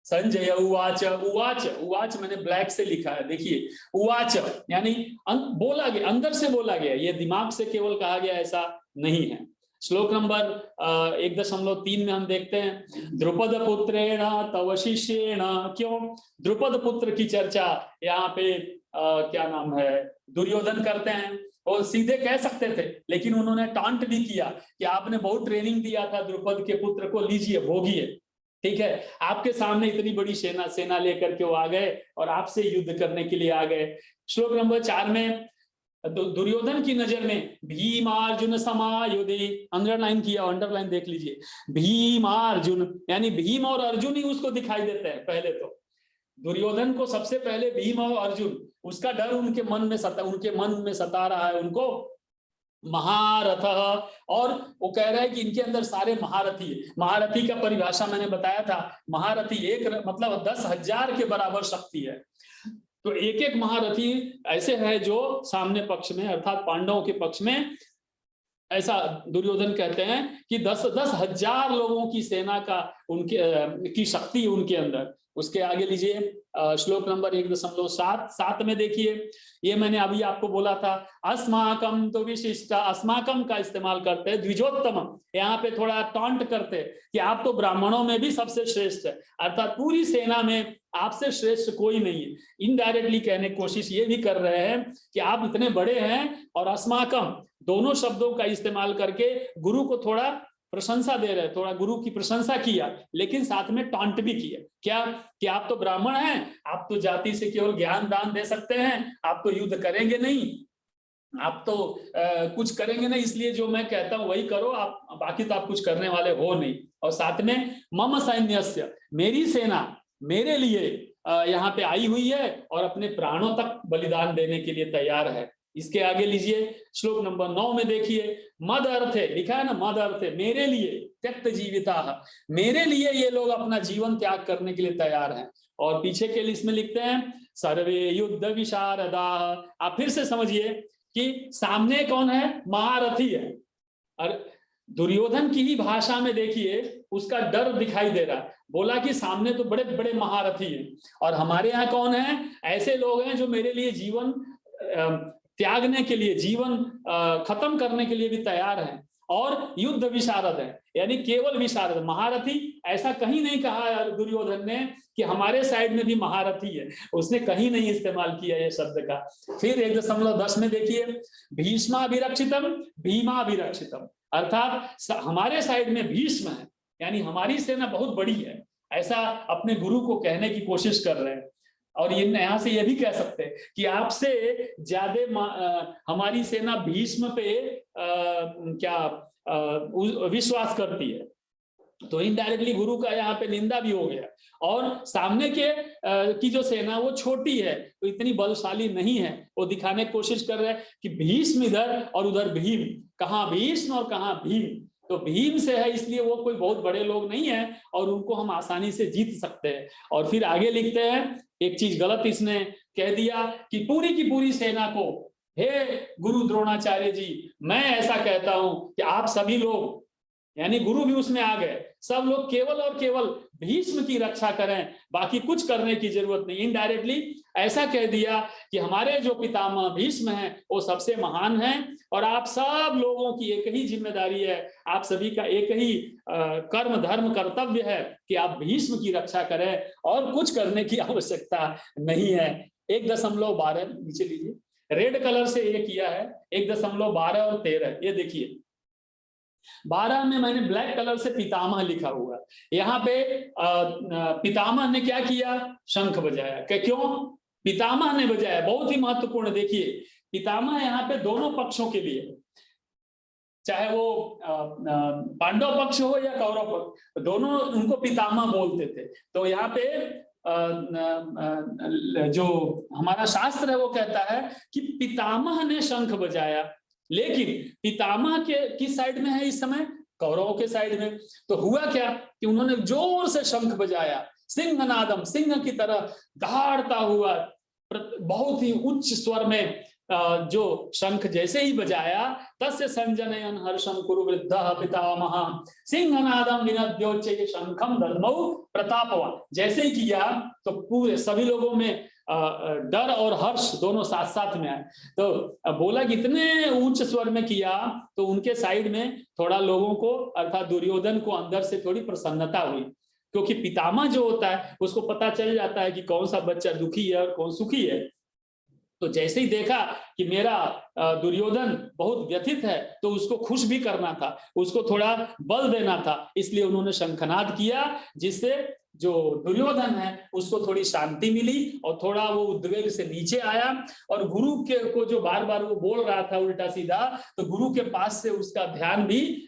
संजय उवाच, उवाच मैंने ब्लैक से लिखा है, देखिए उवाच यानी बोला गया, अंदर से बोला गया, ये दिमाग से केवल कहा गया ऐसा नहीं है। श्लोक नंबर 1.3 में हम देखते हैं द्रुपद पुत्रेण तव शिष्येण। क्यों द्रुपद पुत्र की चर्चा यहाँ पे क्या नाम है दुर्योधन करते हैं, और सीधे कह सकते थे लेकिन उन्होंने टांट भी किया कि आपने बहुत ट्रेनिंग दिया था द्रुपद के पुत्र को, लीजिए भोगिए, ठीक है, आपके सामने इतनी बड़ी सेना लेकर के वो आ गए और आपसे युद्ध करने के लिए आ गए। श्लोक नंबर 4 में दुर्योधन की नजर में भीमार्जुन समायुधि, अंडरलाइन किया, अंडरलाइन देख लीजिए, भीमार्जुन यानी भीम और अर्जुन ही उसको दिखाई देते हैं। पहले तो दुर्योधन को सबसे पहले भीम और अर्जुन, उसका डर उनके मन में सता रहा है उनको। महारथ, और वो कह रहा है कि इनके अंदर सारे महारथी है। महारथी का परिभाषा मैंने बताया था, महारथी एक मतलब 10,000 के बराबर शक्ति है। तो एक एक महारथी ऐसे है जो सामने पक्ष में अर्थात पांडवों के पक्ष में, ऐसा दुर्योधन कहते हैं कि 10,000 लोगों की सेना का उनके की शक्ति उनके अंदर। उसके आगे लीजिए श्लोक नंबर 1.7 में देखिए, ये मैंने अभी आपको बोला था अस्माकम तो विशिष्ट, अस्माकम का इस्तेमाल करते हैं, द्विजोत्तम यहाँ पे थोड़ा टॉन्ट करते हैं कि आप तो ब्राह्मणों में भी सबसे श्रेष्ठ है, अर्थात पूरी सेना में आपसे श्रेष्ठ कोई नहीं है। इनडायरेक्टली कहने की कोशिश ये भी कर रहे हैं कि आप इतने बड़े हैं, और अस्माकम दोनों शब्दों का इस्तेमाल करके गुरु को थोड़ा प्रशंसा दे रहे, थोड़ा गुरु की प्रशंसा किया, लेकिन साथ में टॉन्ट भी किया। क्या कि आप तो ब्राह्मण हैं, आप तो जाति से केवल ज्ञान दान दे सकते हैं, आप तो युद्ध करेंगे नहीं, आप तो कुछ करेंगे नहीं, इसलिए जो मैं कहता हूं वही करो, आप बाकी तो आप कुछ करने वाले हो नहीं। और साथ में मम सैन्यस्य, मेरी सेना मेरे लिए यहाँ पे आई हुई है और अपने प्राणों तक बलिदान देने के लिए तैयार है। इसके आगे लीजिए श्लोक नंबर 9 में देखिए, मद अर्थे लिखा है ना, मद अर्थे मेरे लिए त्यक्त जीविता, मेरे लिए ये लोग अपना जीवन त्याग करने के लिए तैयार हैं। और पीछे के लिए इसमें लिखते हैं सर्वे युद्ध विशारदा। आप फिर से समझिए कि सामने कौन है? महारथी है। और दुर्योधन की ही भाषा में देखिए उसका डर दिखाई दे रहा, बोला कि सामने तो बड़े बड़े महारथी हैं, और हमारे यहाँ कौन है? ऐसे लोग हैं जो मेरे लिए जीवन त्यागने के लिए, जीवन खत्म करने के लिए भी तैयार हैं, और युद्ध विशारद है, यानी केवल विशारद। महारथी ऐसा कहीं नहीं कहा दुर्योधन ने कि हमारे साइड में भी महारथी है, उसने कहीं नहीं इस्तेमाल किया ये शब्द का। फिर 1.10 में देखिए, भीष्माभिरक्षितम भीमाभिरक्षितम, अर्थात हमारे साइड में भीष्म है, यानी हमारी सेना बहुत बड़ी है, ऐसा अपने गुरु को कहने की कोशिश कर रहे हैं। और ये यहाँ से ये भी कह सकते हैं कि आपसे ज्यादा हमारी सेना भीष्म पे विश्वास करती है, तो इनडायरेक्टली गुरु का यहाँ पे निंदा भी हो गया। और सामने के की जो सेना वो छोटी है, तो इतनी बलशाली नहीं है, वो दिखाने की कोशिश कर रहे हैं कि भीष्म इधर और उधर भीम, कहाँ भीष्म और कहाँ भीम, तो भीम से है इसलिए वो कोई बहुत बड़े लोग नहीं है और उनको हम आसानी से जीत सकते हैं। और फिर आगे लिखते हैं, एक चीज गलत इसने कह दिया कि पूरी की पूरी सेना को, हे गुरु द्रोणाचार्य जी, मैं ऐसा कहता हूं कि आप सभी लोग, यानी गुरु भी उसमें आ गए, सब लोग केवल और केवल भीष्म की रक्षा करें, बाकी कुछ करने की जरूरत नहीं। इनडायरेक्टली ऐसा कह दिया कि हमारे जो पितामह भीष्म हैं वो सबसे महान हैं और आप सब लोगों की एक ही जिम्मेदारी है, आप सभी का एक ही कर्म धर्म कर्तव्य है कि आप भीष्म की रक्षा करें और कुछ करने की आवश्यकता नहीं है। 1.12 नीचे लीजिए, रेड कलर से ये किया है 1.12 और 13, ये देखिए 12 में मैंने ब्लैक कलर से पितामह लिखा हुआ, यहाँ पे पितामह ने क्या किया, शंख बजाया। क्यों पितामह ने बजाया, बहुत ही महत्वपूर्ण। देखिए पितामह यहाँ पे दोनों पक्षों के लिए, चाहे वो पांडव पक्ष हो या कौरव पक्ष, दोनों उनको पितामह बोलते थे। तो यहाँ पे जो हमारा शास्त्र है वो कहता है कि पितामह ने शंख बजाया, लेकिन पितामह के किस साइड में है इस समय, कौरवों के साइड में। तो हुआ क्या कि उन्होंने जोर से शंख बजाया, सिंहनादम, सिंह की तरह दहाड़ता हुआ, बहुत ही उच्च स्वर में जो शंख जैसे ही बजाया, तस्य संजनयन हर्षम कुरु वृद्धः पितामहः सिंहनादम विनद्योच्चैः शंखम दद्मौ प्रतापवान। जैसे ही किया तो पूरे सभी लोगों में डर और हर्ष दोनों साथ साथ में आए। तो बोला कि इतने ऊंच स्वर में किया तो उनके साइड में थोड़ा लोगों को, अर्थात दुर्योधन को अंदर से थोड़ी प्रसन्नता हुई, क्योंकि पितामह जो होता है उसको पता चल जाता है कि कौन सा बच्चा दुखी है और कौन सुखी है। तो जैसे ही देखा कि मेरा दुर्योधन बहुत व्यथित है तो उसको खुश भी करना था, उसको थोड़ा बल देना था, इसलिए उन्होंने शंखनाद किया, जिससे जो दुर्योधन है उसको थोड़ी शांति मिली और थोड़ा वो उद्वेग से नीचे आया। और गुरु के को जो बार बार वो बोल रहा था उल्टा सीधा, तो गुरु के पास से उसका ध्यान भी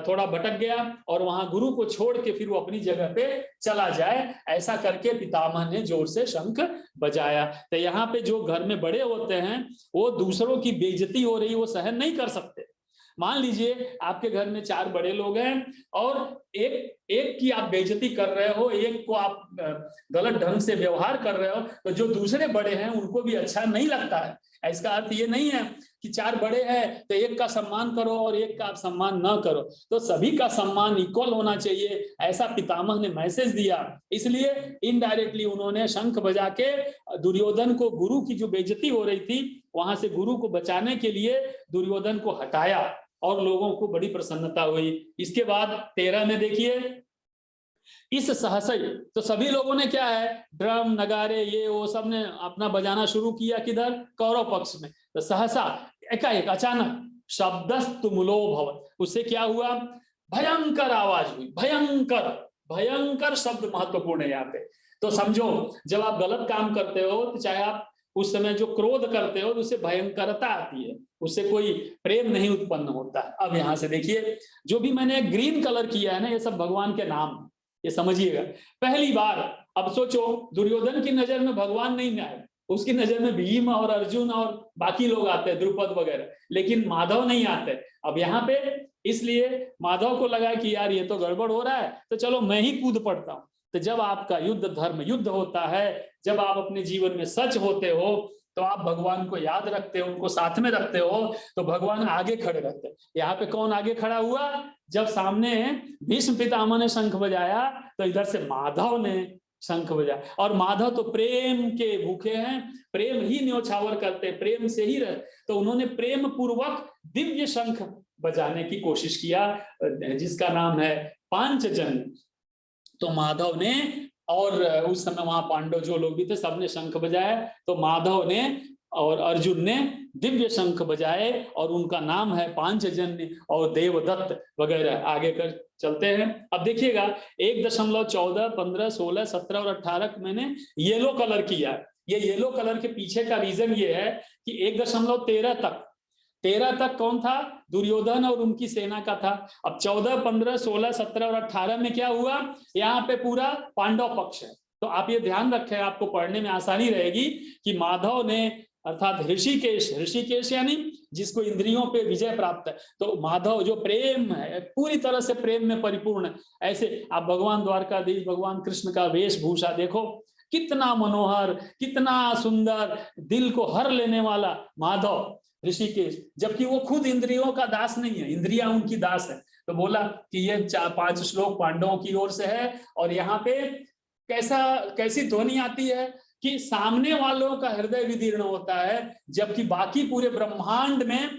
थोड़ा भटक गया और वहां गुरु को छोड़ के फिर वो अपनी जगह पे चला जाए। ऐसा करके पितामह ने जोर से शंख बजाया। तो यहाँ पे जो घर में बड़े होते हैं वो दूसरों की बेइज्जती हो रही वो सहन नहीं कर सकते। मान लीजिए आपके घर में 4 बड़े लोग हैं और एक की आप बेइज्जती कर रहे हो, एक को आप गलत ढंग से व्यवहार कर रहे हो, तो जो दूसरे बड़े हैं उनको भी अच्छा नहीं लगता है। इसका अर्थ ये नहीं है कि 4 बड़े हैं तो एक का सम्मान करो और एक का आप सम्मान न करो, तो सभी का सम्मान इक्वल होना चाहिए, ऐसा पितामह ने मैसेज दिया। इसलिए इनडायरेक्टली उन्होंने शंख बजा के दुर्योधन को, गुरु की जो बेइज्जती हो रही थी वहां से गुरु को बचाने के लिए दुर्योधन को हटाया और लोगों को बड़ी प्रसन्नता हुई। इसके बाद 13 में देखिए, इस सहसा, तो सभी लोगों ने क्या है, ड्रम नगारे ये वो सब ने अपना बजाना शुरू किया, किधर, कौरव पक्ष में। तो सहसा एकाएक अचानक शब्दस्तुमुलो भवत्, उससे क्या हुआ, भयंकर आवाज हुई, भयंकर, भयंकर शब्द महत्वपूर्ण है यहाँ पे। तो समझो जब आप गलत काम करते हो तो चाहे आप उस समय जो क्रोध करते हो उससे भयंकरता आती है, उससे कोई प्रेम नहीं उत्पन्न होता। अब यहाँ से देखिए जो भी मैंने ग्रीन कलर किया है ना, ये सब भगवान के नाम, ये समझिएगा। पहली बार अब सोचो दुर्योधन की नजर में भगवान नहीं आए, उसकी नजर में भीम और अर्जुन और बाकी लोग आते हैं, द्रुपद वगैरह, लेकिन माधव नहीं आते। अब यहाँ पे इसलिए माधव को लगा कि यार ये तो गड़बड़ हो रहा है, तो चलो मैं ही कूद पड़ता हूँ। तो जब आपका युद्ध धर्म युद्ध होता है, जब आप अपने जीवन में सच होते हो, तो आप भगवान को याद रखते हो, उनको साथ में रखते हो, तो भगवान आगे खड़े रहते हैं। यहाँ पे कौन आगे खड़ा हुआ, जब सामने भीष्म पितामह ने शंख बजाया तो इधर से माधव ने शंख बजाया। और माधव तो प्रेम के भूखे हैं, प्रेम ही न्योछावर करते, प्रेम से ही रहे, तो उन्होंने प्रेम पूर्वक दिव्य शंख बजाने की कोशिश किया, जिसका नाम है पांचजन्य। तो माधव ने, और उस समय वहां पांडव जो लोग भी थे सबने शंख बजाया, तो माधव ने और अर्जुन ने दिव्य शंख बजाए और उनका नाम है पांचजन्य और देवदत्त वगैरह। आगे कर चलते हैं। अब देखिएगा 1.14, 15, 16, 17 और 18 मैंने येलो कलर किया। ये येलो कलर के पीछे का रीजन ये है कि 1.13 तक कौन था, दुर्योधन और उनकी सेना का था। अब 14, 15, 16, 17 और 18 में क्या हुआ, यहाँ पे पूरा पांडव पक्ष है। तो आप ये ध्यान रखें, आपको पढ़ने में आसानी रहेगी कि माधव ने अर्थात ऋषिकेश, ऋषिकेश यानी जिसको इंद्रियों पे विजय प्राप्त है। तो माधव जो प्रेम है, पूरी तरह से प्रेम में परिपूर्ण है। ऐसे आप भगवान द्वारकाधीश, भगवान कृष्ण का वेशभूषा देखो, कितना मनोहर, कितना सुंदर, दिल को हर लेने वाला माधव ऋषिकेश, जबकि वो खुद इंद्रियों का दास नहीं है, इंद्रियां उनकी दास है। तो बोला कि ये 5 श्लोक पांडवों की ओर से है, और यहाँ पे कैसी ध्वनि आती है कि सामने वालों का हृदय विदीर्ण होता है, जबकि बाकी पूरे ब्रह्मांड में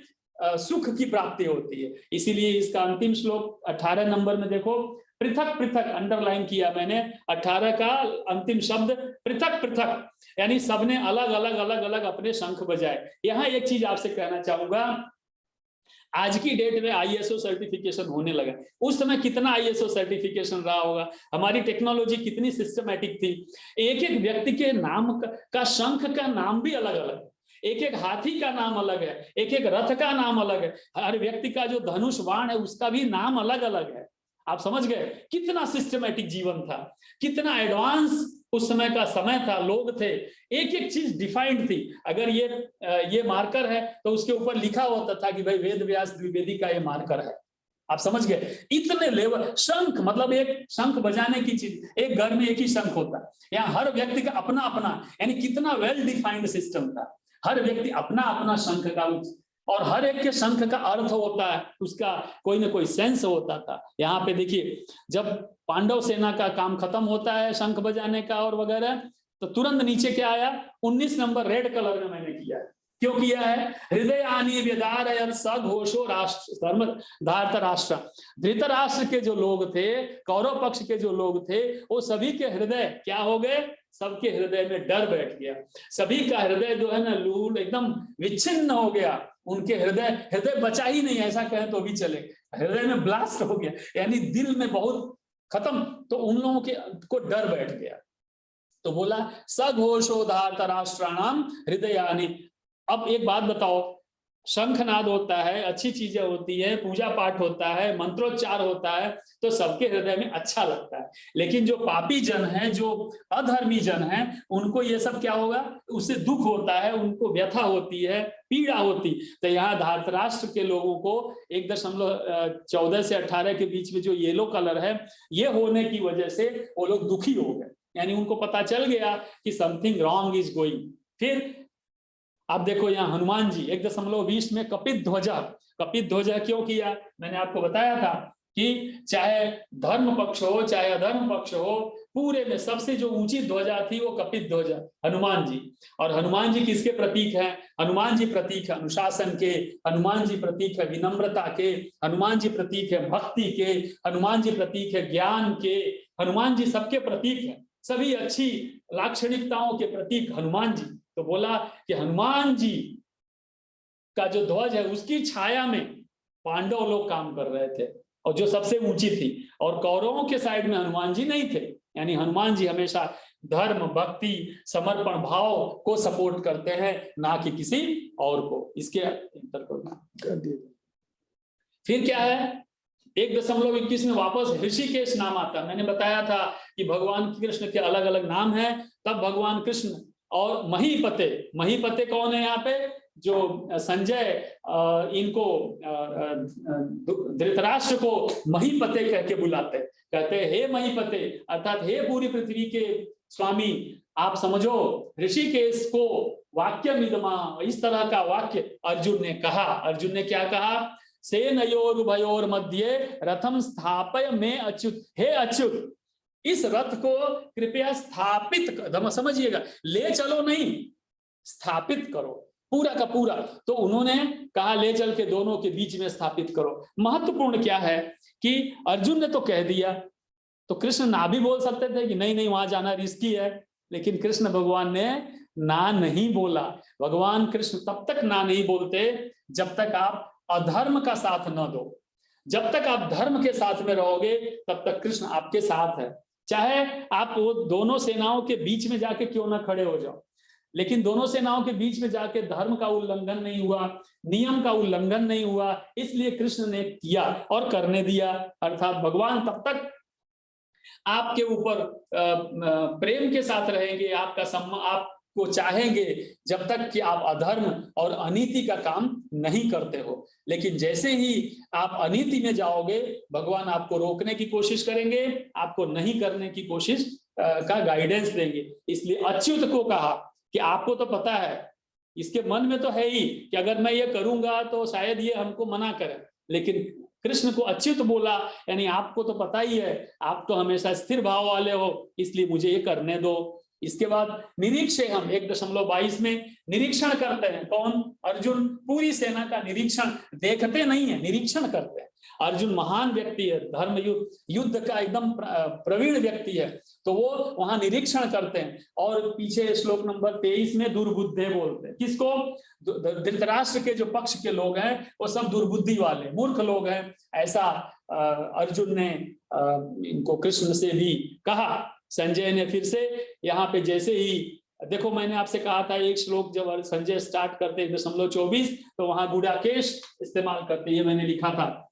सुख की प्राप्ति होती है। इसीलिए इसका अंतिम श्लोक 18 नंबर में देखो, पृथक पृथक अंडरलाइन किया मैंने, 18 का अंतिम शब्द पृथक पृथक, यानी सबने अलग अलग अलग अलग अपने शंख बजाए। यहाँ एक चीज आपसे कहना चाहूंगा, आज की डेट में आईएसओ सर्टिफिकेशन होने लगा, उस समय कितना आईएसओ सर्टिफिकेशन रहा होगा, हमारी टेक्नोलॉजी कितनी सिस्टमैटिक थी। एक एक व्यक्ति के नाम का शंख का नाम भी अलग अलग है, एक एक हाथी का नाम अलग है, एक एक रथ का नाम अलग है, हर व्यक्ति का जो धनुष बाण है उसका भी नाम अलग अलग है। आप समझ गए कितना सिस्टमैटिक जीवन था, कितना एडवांस उस समय का समय था, लोग थे, एक एक चीज डिफाइंड थी। अगर ये मार्कर है तो उसके ऊपर लिखा होता था कि भाई वेद व्यास द्विवेदी का ये मार्कर है। आप समझ गए, इतने लेवल। शंख मतलब एक शंख बजाने की चीज, एक घर में एक ही शंख होता है, यहाँ हर व्यक्ति का अपना अपना, यानी कितना वेल डिफाइंड सिस्टम था, हर व्यक्ति अपना अपना शंख का, और हर एक के शंख का अर्थ होता है, उसका कोई ना कोई सेंस होता था। यहाँ पे देखिए, जब पांडव सेना का काम खत्म होता है शंख बजाने का और वगैरह, तो तुरंत नीचे क्या आया, 19 नंबर रेड कलर में मैंने किया है। क्यों किया है, हृदय आनी व्यदार सघोषो राष्ट्र धर्म धार्त राष्ट्र। धृतराष्ट्र के जो लोग थे, कौरव पक्ष के जो लोग थे, वो सभी के हृदय क्या हो गए, सबके हृदय में डर बैठ गया, सभी का हृदय जो है ना लूल एकदम विच्छिन्न हो गया, उनके हृदय बचा ही नहीं, ऐसा कहें तो भी चले, हृदय में ब्लास्ट हो गया, यानी दिल में बहुत खत्म। तो उन लोगों के को डर बैठ गया, तो बोला सघोषोधार्त राष्ट्राणाम हृदयानि। अब एक बात बताओ, शंखनाद होता है, अच्छी चीजें होती है, पूजा पाठ होता है, मंत्रोच्चार होता है, तो सबके हृदय में अच्छा लगता है। लेकिन जो पापी जन है, जो अधर्मी जन है, उनको ये सब क्या होगा, उससे दुख होता है, उनको व्यथा होती है, पीड़ा होती। तो यहाँ धार्तराष्ट्र के लोगों को 1.14 से 18 के बीच में जो येलो कलर है, ये होने की वजह से वो लोग दुखी हो गए, यानी उनको पता चल गया कि समथिंग रॉन्ग इज गोइंग। फिर आप देखो यहाँ हनुमान जी 1.20 में कपित ध्वजा क्यों किया, मैंने आपको बताया था कि चाहे धर्म पक्ष हो चाहे अधर्म पक्ष हो, पूरे में सबसे जो ऊंची ध्वजा थी वो कपित ध्वजा, हनुमान जी। और हनुमान जी किसके प्रतीक हैं, हनुमान जी प्रतीक है अनुशासन के, हनुमान जी प्रतीक है विनम्रता के, हनुमान जी प्रतीक है भक्ति के, हनुमान जी प्रतीक है ज्ञान के, हनुमान जी सबके प्रतीक है, सभी अच्छी लाक्षणिकताओं के प्रतीक हनुमान जी। तो बोला कि हनुमान जी का जो ध्वज है उसकी छाया में पांडव लोग काम कर रहे थे, और जो सबसे ऊंची थी, और कौरवों के साइड में हनुमान जी नहीं थे, यानी हनुमान जी हमेशा धर्म भक्ति समर्पण भाव को सपोर्ट करते हैं, ना कि किसी और को। इसके अंतर कर दिए। फिर क्या है, 1.21 में वापस ऋषिकेश नाम आता है। मैंने बताया था कि भगवान कृष्ण के अलग अलग नाम है, तब भगवान कृष्ण और महीपते कौन है यहाँ पे, जो संजय इनको धृतराष्ट्र को महीपते कह के बुलाते, कहते हे महीपते, अर्थात हे पूरी पृथ्वी के स्वामी, आप समझो ऋषिकेश को वाक्य मिदमा, इस तरह का वाक्य अर्जुन ने कहा। अर्जुन ने क्या कहा, सेनयोर उभयोर मध्य रथम स्थापय में अच्युत, हे अच्युत इस रथ को कृपया स्थापित कर, समझिएगा, ले चलो नहीं, स्थापित करो पूरा का पूरा। तो उन्होंने कहा ले चल के दोनों के बीच में स्थापित करो। महत्वपूर्ण क्या है कि अर्जुन ने तो कह दिया, तो कृष्ण ना भी बोल सकते थे कि नहीं नहीं वहां जाना रिस्की है, लेकिन कृष्ण भगवान ने ना नहीं बोला। भगवान कृष्ण तब तक ना नहीं बोलते जब तक आप अधर्म का साथ न दो, जब तक आप धर्म के साथ में रहोगे तब तक कृष्ण आपके साथ है। चाहे आप वो दोनों सेनाओं के बीच में जाके क्यों ना खड़े हो जाओ, लेकिन दोनों सेनाओं के बीच में जाके धर्म का उल्लंघन नहीं हुआ, नियम का उल्लंघन नहीं हुआ, इसलिए कृष्ण ने किया और करने दिया। अर्थात भगवान तब तक आपके ऊपर प्रेम के साथ रहेंगे, आपका सम्मान, आप को चाहेंगे जब तक कि आप अधर्म और अनीति का काम नहीं करते हो। लेकिन जैसे ही आप अनीति में जाओगे, भगवान आपको रोकने की कोशिश करेंगे, आपको नहीं करने की कोशिश का गाइडेंस देंगे। इसलिए अच्युत को कहा कि आपको तो पता है, इसके मन में तो है ही कि अगर मैं ये करूंगा तो शायद ये हमको मना करे, लेकिन कृष्ण को अच्युत बोला, यानी आपको तो पता ही है, आप तो हमेशा स्थिर भाव वाले हो, इसलिए मुझे ये करने दो। इसके बाद निरीक्षे हम 1.22 में निरीक्षण करते हैं। कौन? अर्जुन पूरी सेना का निरीक्षण, देखते नहीं है, निरीक्षण करते हैं। अर्जुन महान व्यक्ति है, धर्म युद्ध का एकदम प्रवीण व्यक्ति है, तो वो वहां निरीक्षण करते हैं। और पीछे श्लोक नंबर 23 में दुर्बुद्धे बोलते हैं। किसको? धृतराष्ट्र के जो पक्ष के लोग हैं वो सब दुर्बुद्धि वाले मूर्ख लोग हैं, ऐसा अर्जुन ने इनको कृष्ण से भी कहा। संजय ने फिर से यहाँ पे जैसे ही देखो, मैंने आपसे कहा था एक श्लोक जब संजय स्टार्ट करते 1.24 तो वहां गुड़ाकेश इस्तेमाल करते, ये मैंने लिखा था।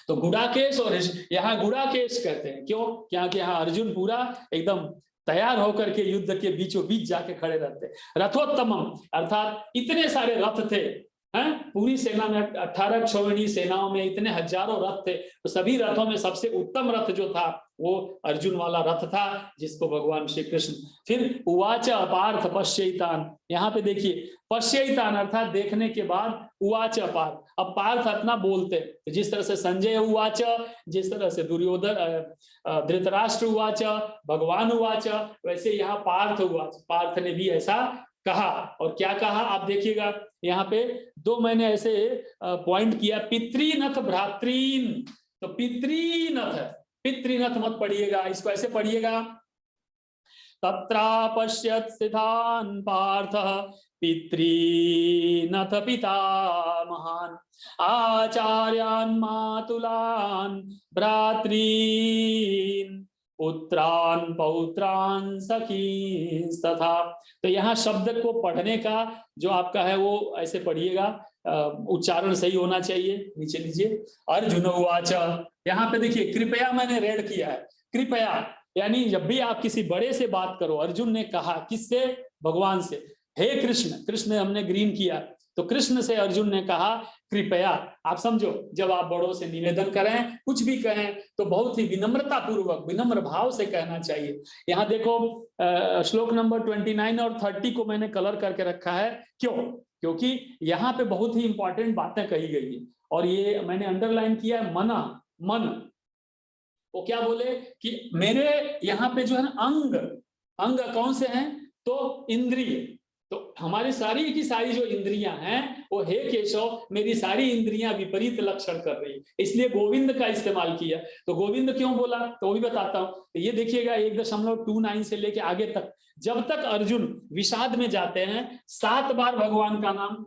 तो गुड़ाकेश और यहाँ गुड़ाकेश कहते हैं, क्यों? क्योंकि यहाँ अर्जुन पूरा एकदम तैयार होकर के युद्ध के बीचों बीच जाके खड़े रहते। रथोत्तमम अर्थात इतने सारे रथ थे, हैं? पूरी सेना में 18 क्षौहिणी सेनाओं में इतने हजारों रथ थे, तो सभी रथों में सबसे उत्तम रथ जो था वो अर्जुन वाला रथ था, जिसको भगवान श्री कृष्ण फिर उवाच अपार्थ पश्यैतान, यहाँ पे देखिए पश्यैतान अर्थात देखने के बाद, उवाच अपार्थ, अब पार्थ अपना बोलते, जिस तरह से संजय उवाच, जिस तरह से दुर्योधन धृतराष्ट्र उवाच, भगवान उवाच, वैसे यहाँ पार्थ उवाच, पार्थ ने भी ऐसा कहा। और क्या कहा आप देखिएगा, यहाँ पे दो मैंने ऐसे पॉइंट किया, पितृनथ भ्रातृन, तो पितृनथ, पितृनथ मत पढ़िएगा, इसको ऐसे पढ़िएगा, तत्रापश्यत् स्थितान् पार्थ पितृनथ पितामहान् आचार्यान् मातुलान् भ्रातृन् पुत्रान् पौत्रान् सखीन् तथा। तो यहाँ शब्द को पढ़ने का जो आपका है वो ऐसे पढ़िएगा, उच्चारण सही होना चाहिए। नीचे लीजिए, अर्जुन उवाच, यहाँ पे देखिए कृपया मैंने रेड किया है, कृपया यानी जब भी आप किसी बड़े से बात करो, अर्जुन ने कहा किससे? भगवान से। हे कृष्ण, कृष्ण हमने ग्रीन किया, तो कृष्ण से अर्जुन ने कहा कृपया। आप समझो, जब आप बड़ों से निवेदन करें, कुछ भी कहें, तो बहुत ही विनम्रता पूर्वक, विनम्र भाव से कहना चाहिए। यहाँ देखो श्लोक नंबर 29 और 30 को मैंने कलर करके रखा है, क्यों? क्योंकि यहाँ पे बहुत ही इंपॉर्टेंट बातें कही गई है, और ये मैंने अंडरलाइन किया है, मना, मन। वो क्या बोले कि मेरे यहाँ पे जो है ना अंग, अंग कौन से हैं? तो इंद्रिय, तो हमारी सारी की सारी जो इंद्रियां हैं वो हे केशव मेरी सारी इंद्रियां विपरीत लक्षण कर रही है, इसलिए गोविंद का इस्तेमाल किया। तो गोविंद क्यों बोला तो भी बताता हूं। तो ये देखिएगा 1.29 से लेके आगे तक, जब तक अर्जुन विषाद में जाते हैं 7 बार भगवान का नाम,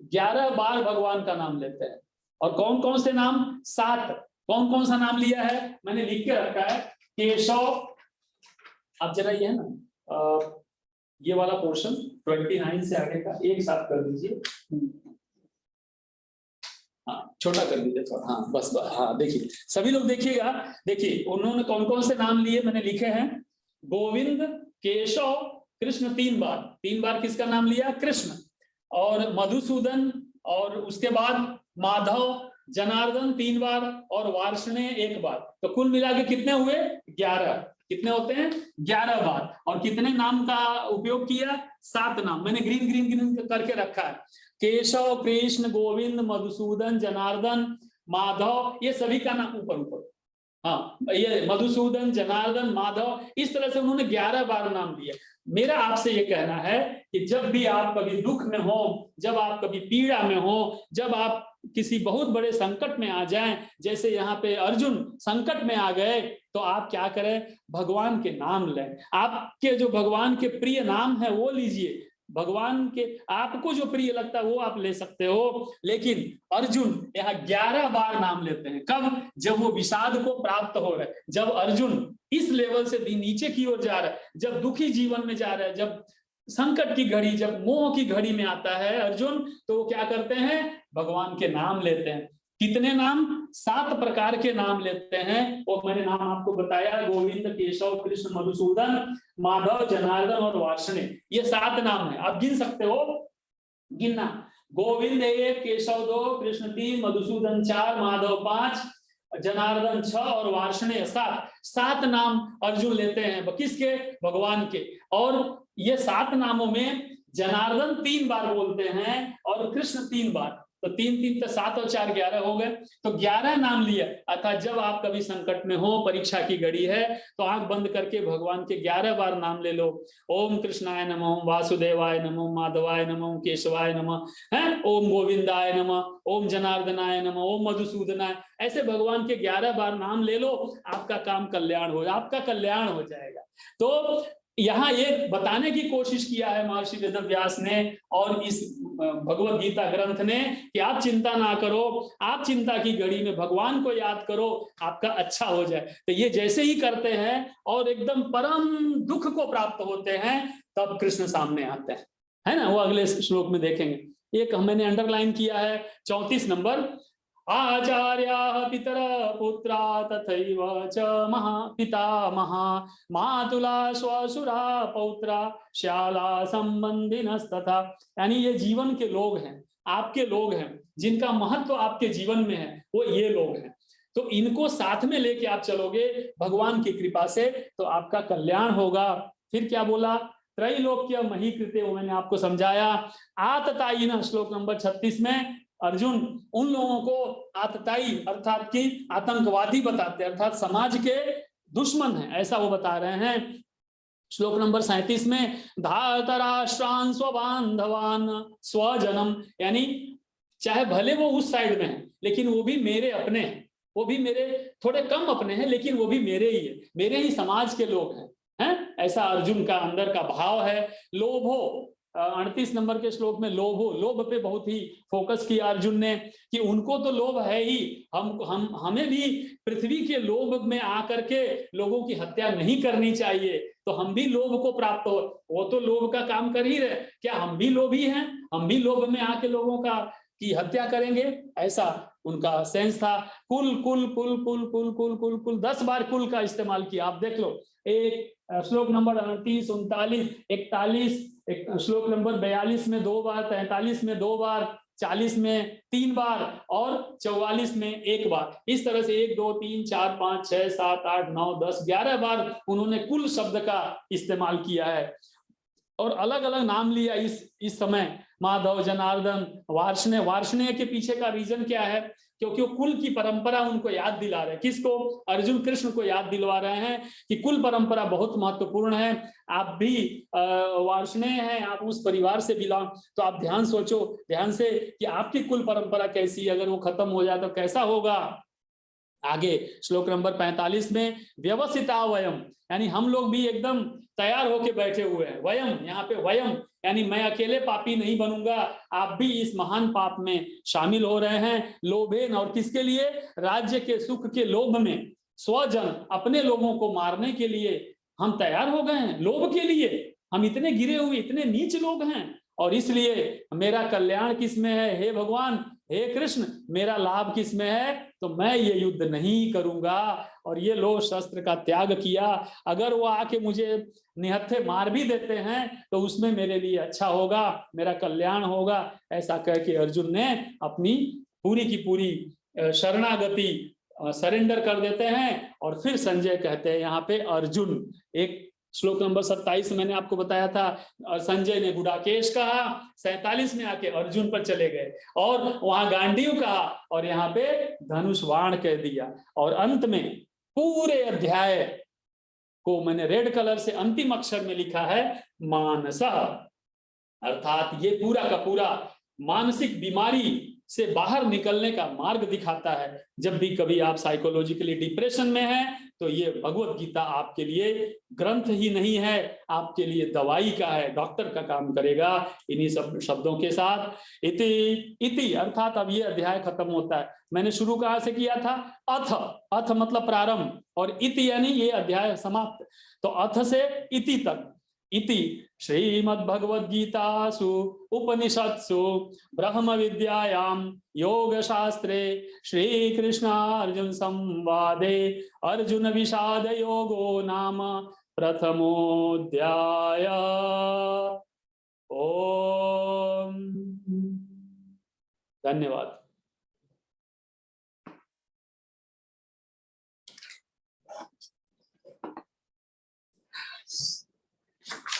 11 बार भगवान का नाम लेते हैं। और कौन कौन से नाम? 7। कौन कौन सा नाम लिया है मैंने लिख के रखा है, केशव, अब जरा ये है ना ये वाला पोर्शन 29 से आगे का एक साथ कर दीजिए, हाँ छोटा कर दीजिए थोड़ा, हाँ बस, हाँ देखिए सभी लोग देखिएगा, देखिए उन्होंने कौन कौन से नाम लिए मैंने लिखे हैं, गोविंद, केशव, कृष्ण 3 बार, 3 बार किसका नाम लिया? कृष्ण, और मधुसूदन, और उसके बाद माधव, जनार्दन 3 बार, और वार्ष्णेय 1 बार। तो कुल मिला के कितने हुए? 11। कितने होते हैं? 11 बार। और कितने नाम का उपयोग किया? 7 नाम मैंने ग्रीन ग्रीन ग्रीन करके रखा है, केशव, कृष्ण, गोविंद, मधुसूदन, जनार्दन, माधव, ये सभी का नाम ऊपर ऊपर, हाँ ये मधुसूदन, जनार्दन, माधव, इस तरह से उन्होंने 11 बार नाम दिया। मेरा आपसे ये कहना है कि जब भी आप कभी दुख में हो, जब आप कभी पीड़ा में हो, जब आप किसी बहुत बड़े संकट में आ जाएं, जैसे यहाँ पे अर्जुन संकट में आ गए, तो आप क्या करें? भगवान के नाम लें। आपके जो भगवान के प्रिय नाम है वो लीजिए, भगवान के आपको जो प्रिय लगता है वो आप ले सकते हो। लेकिन अर्जुन यहाँ 11 बार नाम लेते हैं, कब? जब वो विषाद को प्राप्त हो रहे, जब अर्जुन इस लेवल से नीचे की ओर जा रहा है, जब दुखी जीवन में जा रहा है, जब संकट की घड़ी, जब मोह की घड़ी में आता है अर्जुन, तो वो क्या करते हैं? भगवान के नाम लेते हैं। कितने नाम? 7 प्रकार के नाम लेते हैं। और मैंने नाम आपको बताया, गोविंद, केशव, कृष्ण, मधुसूदन, माधव, जनार्दन और वार्ष्णेय। ये 7 नाम है, आप गिन सकते हो, गिनना। गोविंद 1, केशव 2, कृष्ण 3, मधुसूदन 4, माधव 5, जनार्दन 6 और वार्ष्णेय 7। 7 नाम अर्जुन लेते हैं, किसके? भगवान के। और ये 7 नामों में जनार्दन 3 बार बोलते हैं और कृष्ण 3 बार, तो 3 3 तो 7 और 4 11 हो गए, तो 11 नाम लिए। अर्थात जब आप कभी संकट में हो, परीक्षा की घड़ी है, तो आंख बंद करके भगवान के 11 बार नाम ले लो। ओम कृष्णाय नमः, वासुदेवाय नमः, माधवाय नमः, केशवाय नमः, है ओम गोविंदाय नमः, ओम जनार्दनाय नमः, ओम मधुसूदनाय। ऐसे भगवान के 11 बार नाम ले लो, आपका काम कल्याण हो, आपका कल्याण हो जाएगा। तो यहाँ ये बताने की कोशिश किया है महर्षि वेदव्यास ने और इस भगवत गीता ग्रंथ ने कि आप चिंता ना करो, आप चिंता की घड़ी में भगवान को याद करो, आपका अच्छा हो जाए। तो ये जैसे ही करते हैं और एकदम परम दुख को प्राप्त होते हैं, तब कृष्ण सामने आते हैं, है ना। वो अगले श्लोक में देखेंगे। एक मैंने अंडरलाइन किया है 34 नंबर, आचार्याः पितर पुत्रा तथैव च पितामहा मातुला श्वशुरा पौत्रा श्याला संबंधिनस्तथा। यानी ये जीवन के लोग हैं, आपके लोग हैं, जिनका महत्व आपके जीवन में है, वो ये लोग हैं। तो इनको साथ में लेके आप चलोगे भगवान की कृपा से, तो आपका कल्याण होगा। फिर क्या बोला? त्रैलोक्य महीकृते, वो मैंने आपको समझाया। आततायिन, श्लोक नंबर 36 में अर्जुन उन लोगों को आतताई अर्थात कि आतंकवादी बताते हैं, अर्थात समाज के दुश्मन हैं, ऐसा वो बता रहे हैं। श्लोक नंबर 37 में धातराष्ट्रान स्वबांधवान स्वजनम, यानी चाहे भले वो उस साइड में है, लेकिन वो भी मेरे अपने हैं, वो भी मेरे थोड़े कम अपने हैं, लेकिन वो भी मेरे ही है, मेरे ही समाज के लोग हैं, हैं? ऐसा अर्जुन का अंदर का भाव है। लोभो, 38 नंबर के श्लोक में लोभो, लोभ पे बहुत ही फोकस किया अर्जुन ने कि उनको तो लोभ है ही, हमें भी पृथ्वी के लोभ में आकर के लोगों की हत्या नहीं करनी चाहिए, तो हम भी लोभ को प्राप्त हो। वो तो लोभ का काम कर ही रहे, क्या हम भी लोभी हैं? हम भी लोभ में आके लोगों का की हत्या करेंगे? ऐसा उनका सेंस था। कुल कुल कुल कुल कुल कुल कुल कुल 10 बार कुल का इस्तेमाल किया, आप देख लो। एक श्लोक नंबर 38, 39, 41, श्लोक नंबर 42 में 2 बार, 43 में 2 बार, 40 में 3 बार और 44 में 1 बार। इस तरह से 1 2 3 4 5 6 7 8 9 10 11 बार उन्होंने कुल शब्द का इस्तेमाल किया है और अलग अलग नाम लिया इस समय। माधव, जनार्दन, वार्ष्णेय। वार्ष्णेय के पीछे का रीजन क्या है? क्योंकि वो कुल की परंपरा उनको याद दिला रहे हैं। किसको? अर्जुन कृष्ण को याद दिलवा रहे हैं कि कुल परंपरा बहुत महत्वपूर्ण है। आप भी वार्ष्णेय हैं, आप उस परिवार से बिलोंग, तो आप ध्यान सोचो ध्यान से कि आपकी कुल परंपरा कैसी है, अगर वो खत्म हो जाए तो कैसा होगा। आगे श्लोक नंबर 45 में व्यवस्थिता वयम, यानी हम लोग भी एकदम तैयार होके बैठे हुए हैं। वयम, यहाँ पे वयम यानी मैं अकेले पापी नहीं बनूंगा, आप भी इस महान पाप में शामिल हो रहे हैं। लोभेन, और किसके लिए? राज्य के सुख के लोभ में, स्वजन अपने लोगों को मारने के लिए हम तैयार हो गए हैं। लोभ के लिए हम इतने गिरे हुए, इतने नीच लोग हैं, और इसलिए मेरा कल्याण किसमें है? हे भगवान, हे कृष्ण, मेरा लाभ किसमें है? तो मैं ये युद्ध नहीं करूंगा। और ये लो शस्त्र का त्याग किया। अगर वो आके मुझे निहत्थे मार भी देते हैं तो उसमें मेरे लिए अच्छा होगा, मेरा कल्याण होगा। ऐसा कह के अर्जुन ने अपनी पूरी की पूरी शरणागति सरेंडर कर देते हैं। और फिर संजय कहते हैं यहाँ पे अर्जुन, एक श्लोक नंबर 27 मैंने आपको बताया था, संजय ने गुडाकेश कहा, 47 में आके अर्जुन पर चले गए और वहां गांडीव कहा और यहाँ पे धनुष बाण कह दिया। और अंत में पूरे अध्याय को मैंने रेड कलर से अंतिम अक्षर में लिखा है मानस, अर्थात ये पूरा का पूरा मानसिक बीमारी से बाहर निकलने का मार्ग दिखाता है। जब भी कभी आप साइकोलॉजिकली डिप्रेशन में हैं तो ये भगवत गीता आपके लिए ग्रंथ ही नहीं है, आपके लिए दवाई का है, डॉक्टर का काम करेगा। इन्हीं सब शब्दों के साथ इति इति अर्थात अब ये अध्याय खत्म होता है। मैंने शुरू कहाँ से किया था? अथ, अथ मतलब प्रारंभ, और इति यानी ये अध्याय समाप्त। तो अथ से इति तक इति श्रीमद्भगवद्गीतासु उपनिषत्सु ब्रह्म विद्यायां योगशास्त्रे श्रीकृष्णार्जुन संवादे अर्जुन विषाद योगो नाम प्रथमोऽध्याय। ओम। धन्यवाद।